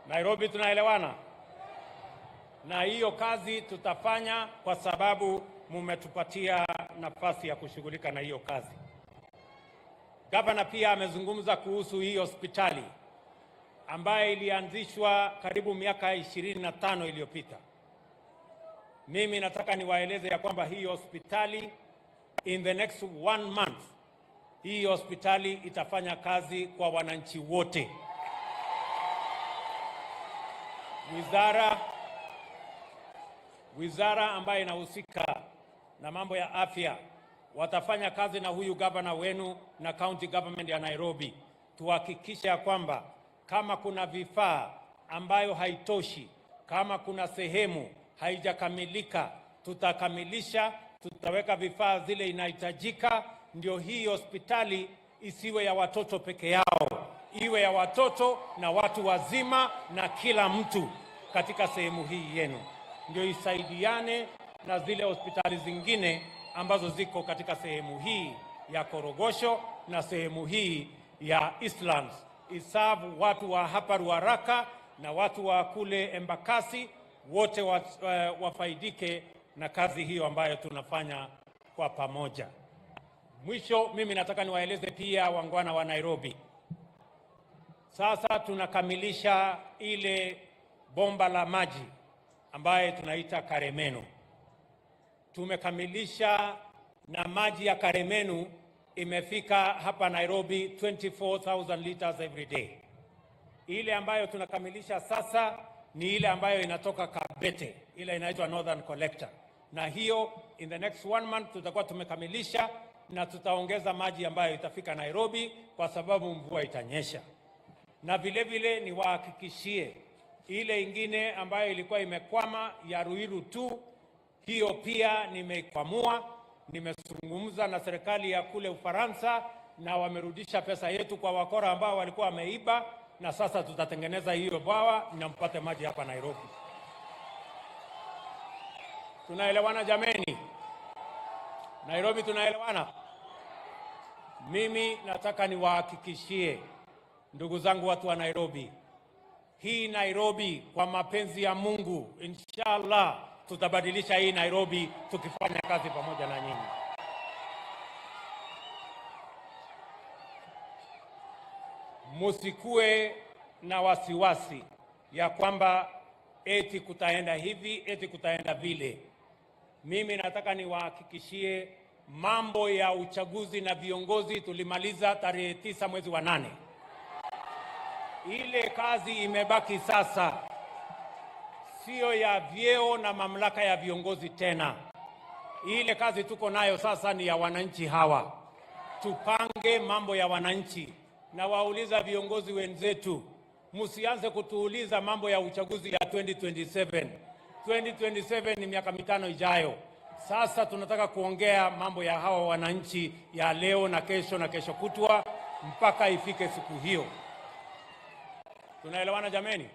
Nairobi tunaelewana? Na hiyo kazi tutafanya kwa sababu mumetupatia nafasi ya kushughulika na hiyo kazi. Gavana pia amezungumza kuhusu hii hospitali ambaye ilianzishwa karibu miaka 25 iliyopita. Mimi nataka niwaeleze ya kwamba hii hospitali in the next 1 month, hii hospitali itafanya kazi kwa wananchi wote. Wizara ambayo inahusika na mambo ya afya watafanya kazi na huyu gavana wenu na county government ya Nairobi, tuhakikisha kwamba kama kuna vifaa ambayo haitoshi, kama kuna sehemu haijakamilika, tutakamilisha, tutaweka vifaa zile inahitajika, ndio hii hospitali isiwe ya watoto peke yao, iwe ya watoto na watu wazima na kila mtu katika sehemu hii yenu, ndio isaidiane na zile hospitali zingine ambazo ziko katika sehemu hii ya Korogosho na sehemu hii ya Eastlands. Isabu watu wa hapa Ruaraka na watu wa kule Embakasi wote wafaidike na kazi hiyo ambayo tunafanya kwa pamoja. Mwisho, mimi nataka niwaeleze pia wangwana wa Nairobi. Sasa tunakamilisha ile bomba la maji ambaye tunaita Karemenu. Tumekamilisha na maji ya Karemenu imefika hapa Nairobi 24,000 liters every day. Ile ambayo tunakamilisha sasa ni ile ambayo inatoka Kabete, ile inaitwa Northern Collector. Na hiyo in the next 1 month tutakuwa tumekamilisha, na tutaongeza maji ambayo itafika Nairobi kwa sababu mvua itanyesha. Na vile vile niwahakikishie ile ingine ambayo ilikuwa imekwama ya Ruiru tu, hiyo pia nimeikwamua. Nimezungumza na serikali ya kule Ufaransa na wamerudisha pesa yetu kwa wakora ambao walikuwa wameiba, na sasa tutatengeneza hiyo bwawa na mpate maji hapa Nairobi. Tunaelewana jameni? Nairobi tunaelewana? Mimi nataka niwahakikishie ndugu zangu watu wa Nairobi, hii Nairobi kwa mapenzi ya Mungu, inshallah tutabadilisha hii Nairobi tukifanya kazi pamoja na nyinyi. Musikue na wasiwasi ya kwamba eti kutaenda hivi, eti kutaenda vile. Mimi nataka niwahakikishie mambo ya uchaguzi na viongozi tulimaliza tarehe 9 mwezi wa 8. Ile kazi imebaki sasa sio ya vyeo na mamlaka ya viongozi tena. Ile kazi tuko nayo sasa ni ya wananchi hawa. Tupange mambo ya wananchi, na wauliza viongozi wenzetu, msianze kutuuliza mambo ya uchaguzi ya 2027. 2027 ni miaka 5 ijayo. Sasa tunataka kuongea mambo ya hawa wananchi ya leo na kesho kutwa mpaka ifike siku hiyo. Tunaelewana jameni?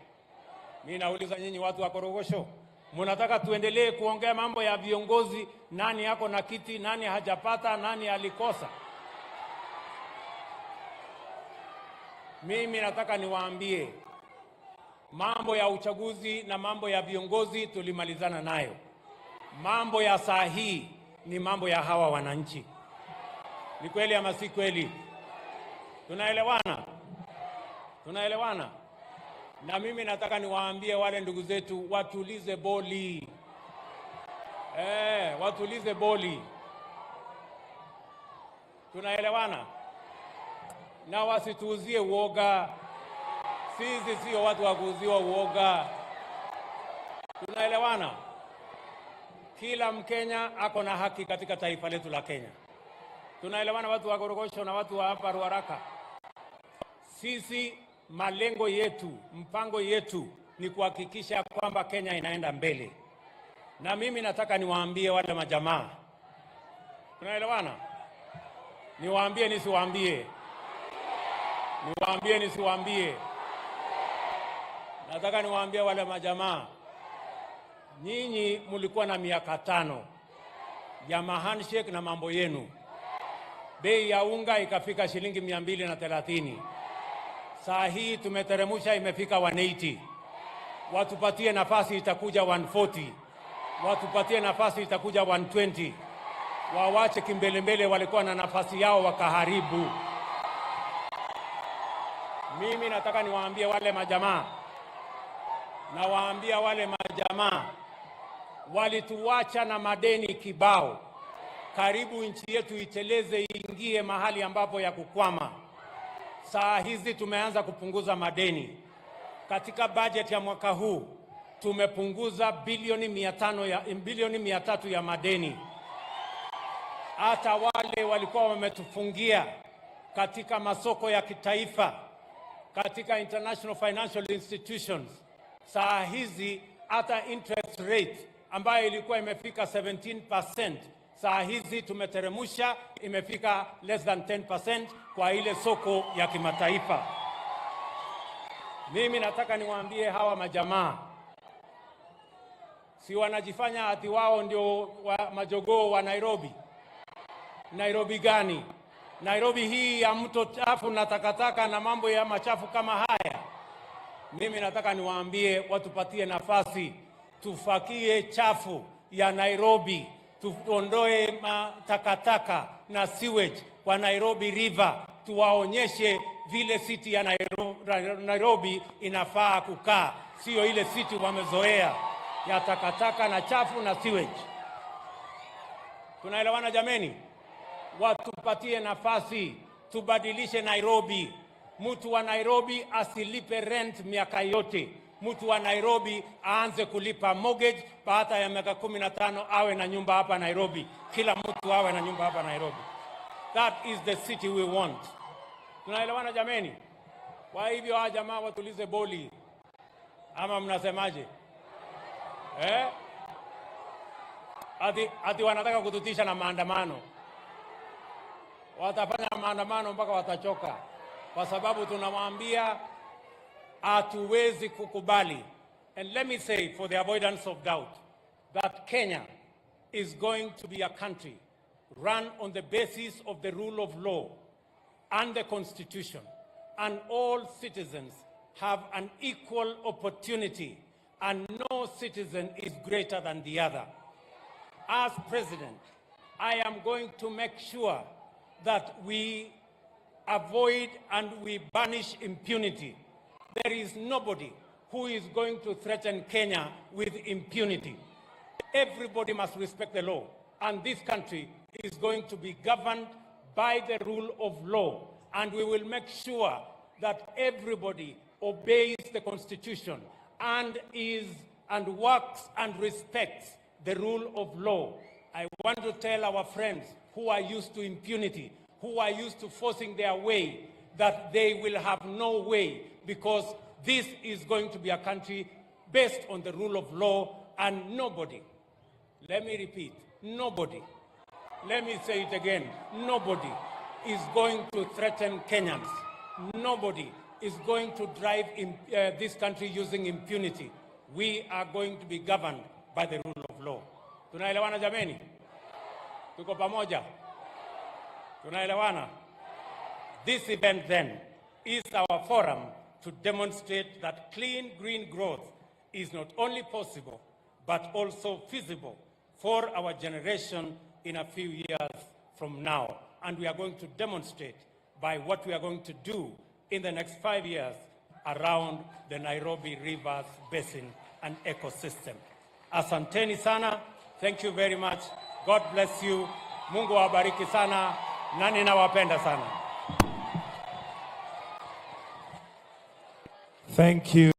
Mimi nauliza nyinyi watu wa Korogosho, mnataka tuendelee kuongea mambo ya viongozi, nani yako na kiti, nani hajapata, nani alikosa? Mimi nataka niwaambie mambo ya uchaguzi na mambo ya viongozi tulimalizana nayo. Mambo ya saa hii ni mambo ya hawa wananchi. Ni kweli ama si kweli? Tunaelewana? Tunaelewana? Na mimi nataka niwaambie wale ndugu zetu watulize boli. Watulize boli. Tunaelewana? Na wasituuzie uoga. Sisi sio watu wa kuuziwa uoga. Tunaelewana? Kila Mkenya ako na haki katika taifa letu la Kenya. Tunaelewana watu wa Korogosho na watu wa hapa Ruaraka? Sisi malengo yetu, mpango yetu ni kuhakikisha kwamba Kenya inaenda mbele. Na mimi nataka niwaambie wale majamaa. Tunaelewana? Niwaambie nisiwaambie? Niwaambie nisiwaambie? Nataka niwaambie wale majamaa. Nyinyi mlikuwa na miaka 5 ya handshake na mambo yenu. Bei ya unga ikafika shilingi 230. Saa hii tumeteremusha imefika 180. Watupatie nafasi itakuja 140. Watupatie nafasi itakuja 120. Wawache kimbelembele walikuwa na nafasi yao wakaharibu. Mimi nataka niwaambie wale majamaa. Na waambia wale majamaa walituacha na madeni kibao. Karibu nchi yetu iteleze iingie mahali ambapo ya kukwama. Saa hizi tumeanza kupunguza madeni. Katika budget ya mwaka huu tumepunguza bilioni 300 ya madeni. Hata wale walikuwa wametufungia katika masoko ya kitaifa, katika international financial institutions, saa hizi hata interest rate ambayo ilikuwa imefika 17%, saa hizi tumeteremusha imefika less than 10% kwa ile soko ya kimataifa. Mimi nataka niwaambie hawa majamaa, si wanajifanya ati wao ndio majogoo wa Nairobi. Nairobi gani? Nairobi hii ya mto chafu na takataka na mambo ya machafu kama haya. Mimi nataka niwaambie watupatie nafasi, tufakie chafu ya Nairobi, tuondoe takataka na sewage kwa Nairobi River, tuwaonyeshe vile city ya Nairobi inafaa kukaa, sio ile city wamezoea ya takataka na chafu na sewage. Tunaelewana jameni? Watupatie nafasi, tubadilishe Nairobi. Mtu wa Nairobi asilipe rent miaka yote. Mtu wa Nairobi aanze kulipa mortgage baada ya miaka 15 awe na nyumba hapa Nairobi. Kila mtu awe na nyumba hapa Nairobi. That is the city we want. Tunaelewana jameni? Kwa hivyo hawa jamaa watulize boli. Ama mnasemaje? Ati wanataka kututisha na maandamano. Watafanya maandamano mpaka watachoka. Kwa sababu tunawaambia hatuwezi kukubali. And let me say, for the avoidance of doubt, that Kenya is going to be a country run on the basis of the rule of law and the Constitution. And all citizens have an equal opportunity, and no citizen is greater than the other. As president, I am going to make sure that we avoid and we banish impunity. There is nobody who is going to threaten Kenya with impunity. Everybody must respect the law, and this country is going to be governed by the rule of law, and we will make sure that everybody obeys the Constitution and works and respects the rule of law. I want to tell our friends who are used to impunity, who are used to forcing their way, that they will have no way, because this is going to be a country based on the rule of law, and nobody, let me repeat, nobody, let me say it again, nobody is going to threaten Kenyans. Nobody is going to drive this country using impunity. We are going to be governed by the rule of law. Tunaelewana jameni? Tuko pamoja? Tunaelewana? This event then is our forum to demonstrate that clean green growth is not only possible, but also feasible for our generation in a few years from now. And we are going to demonstrate by what we are going to do in the next 5 years around the Nairobi Rivers Basin and ecosystem. Asanteni sana. Thank you very much. God bless you. Mungu awabariki sana. Na ninawapenda sana. Thank you.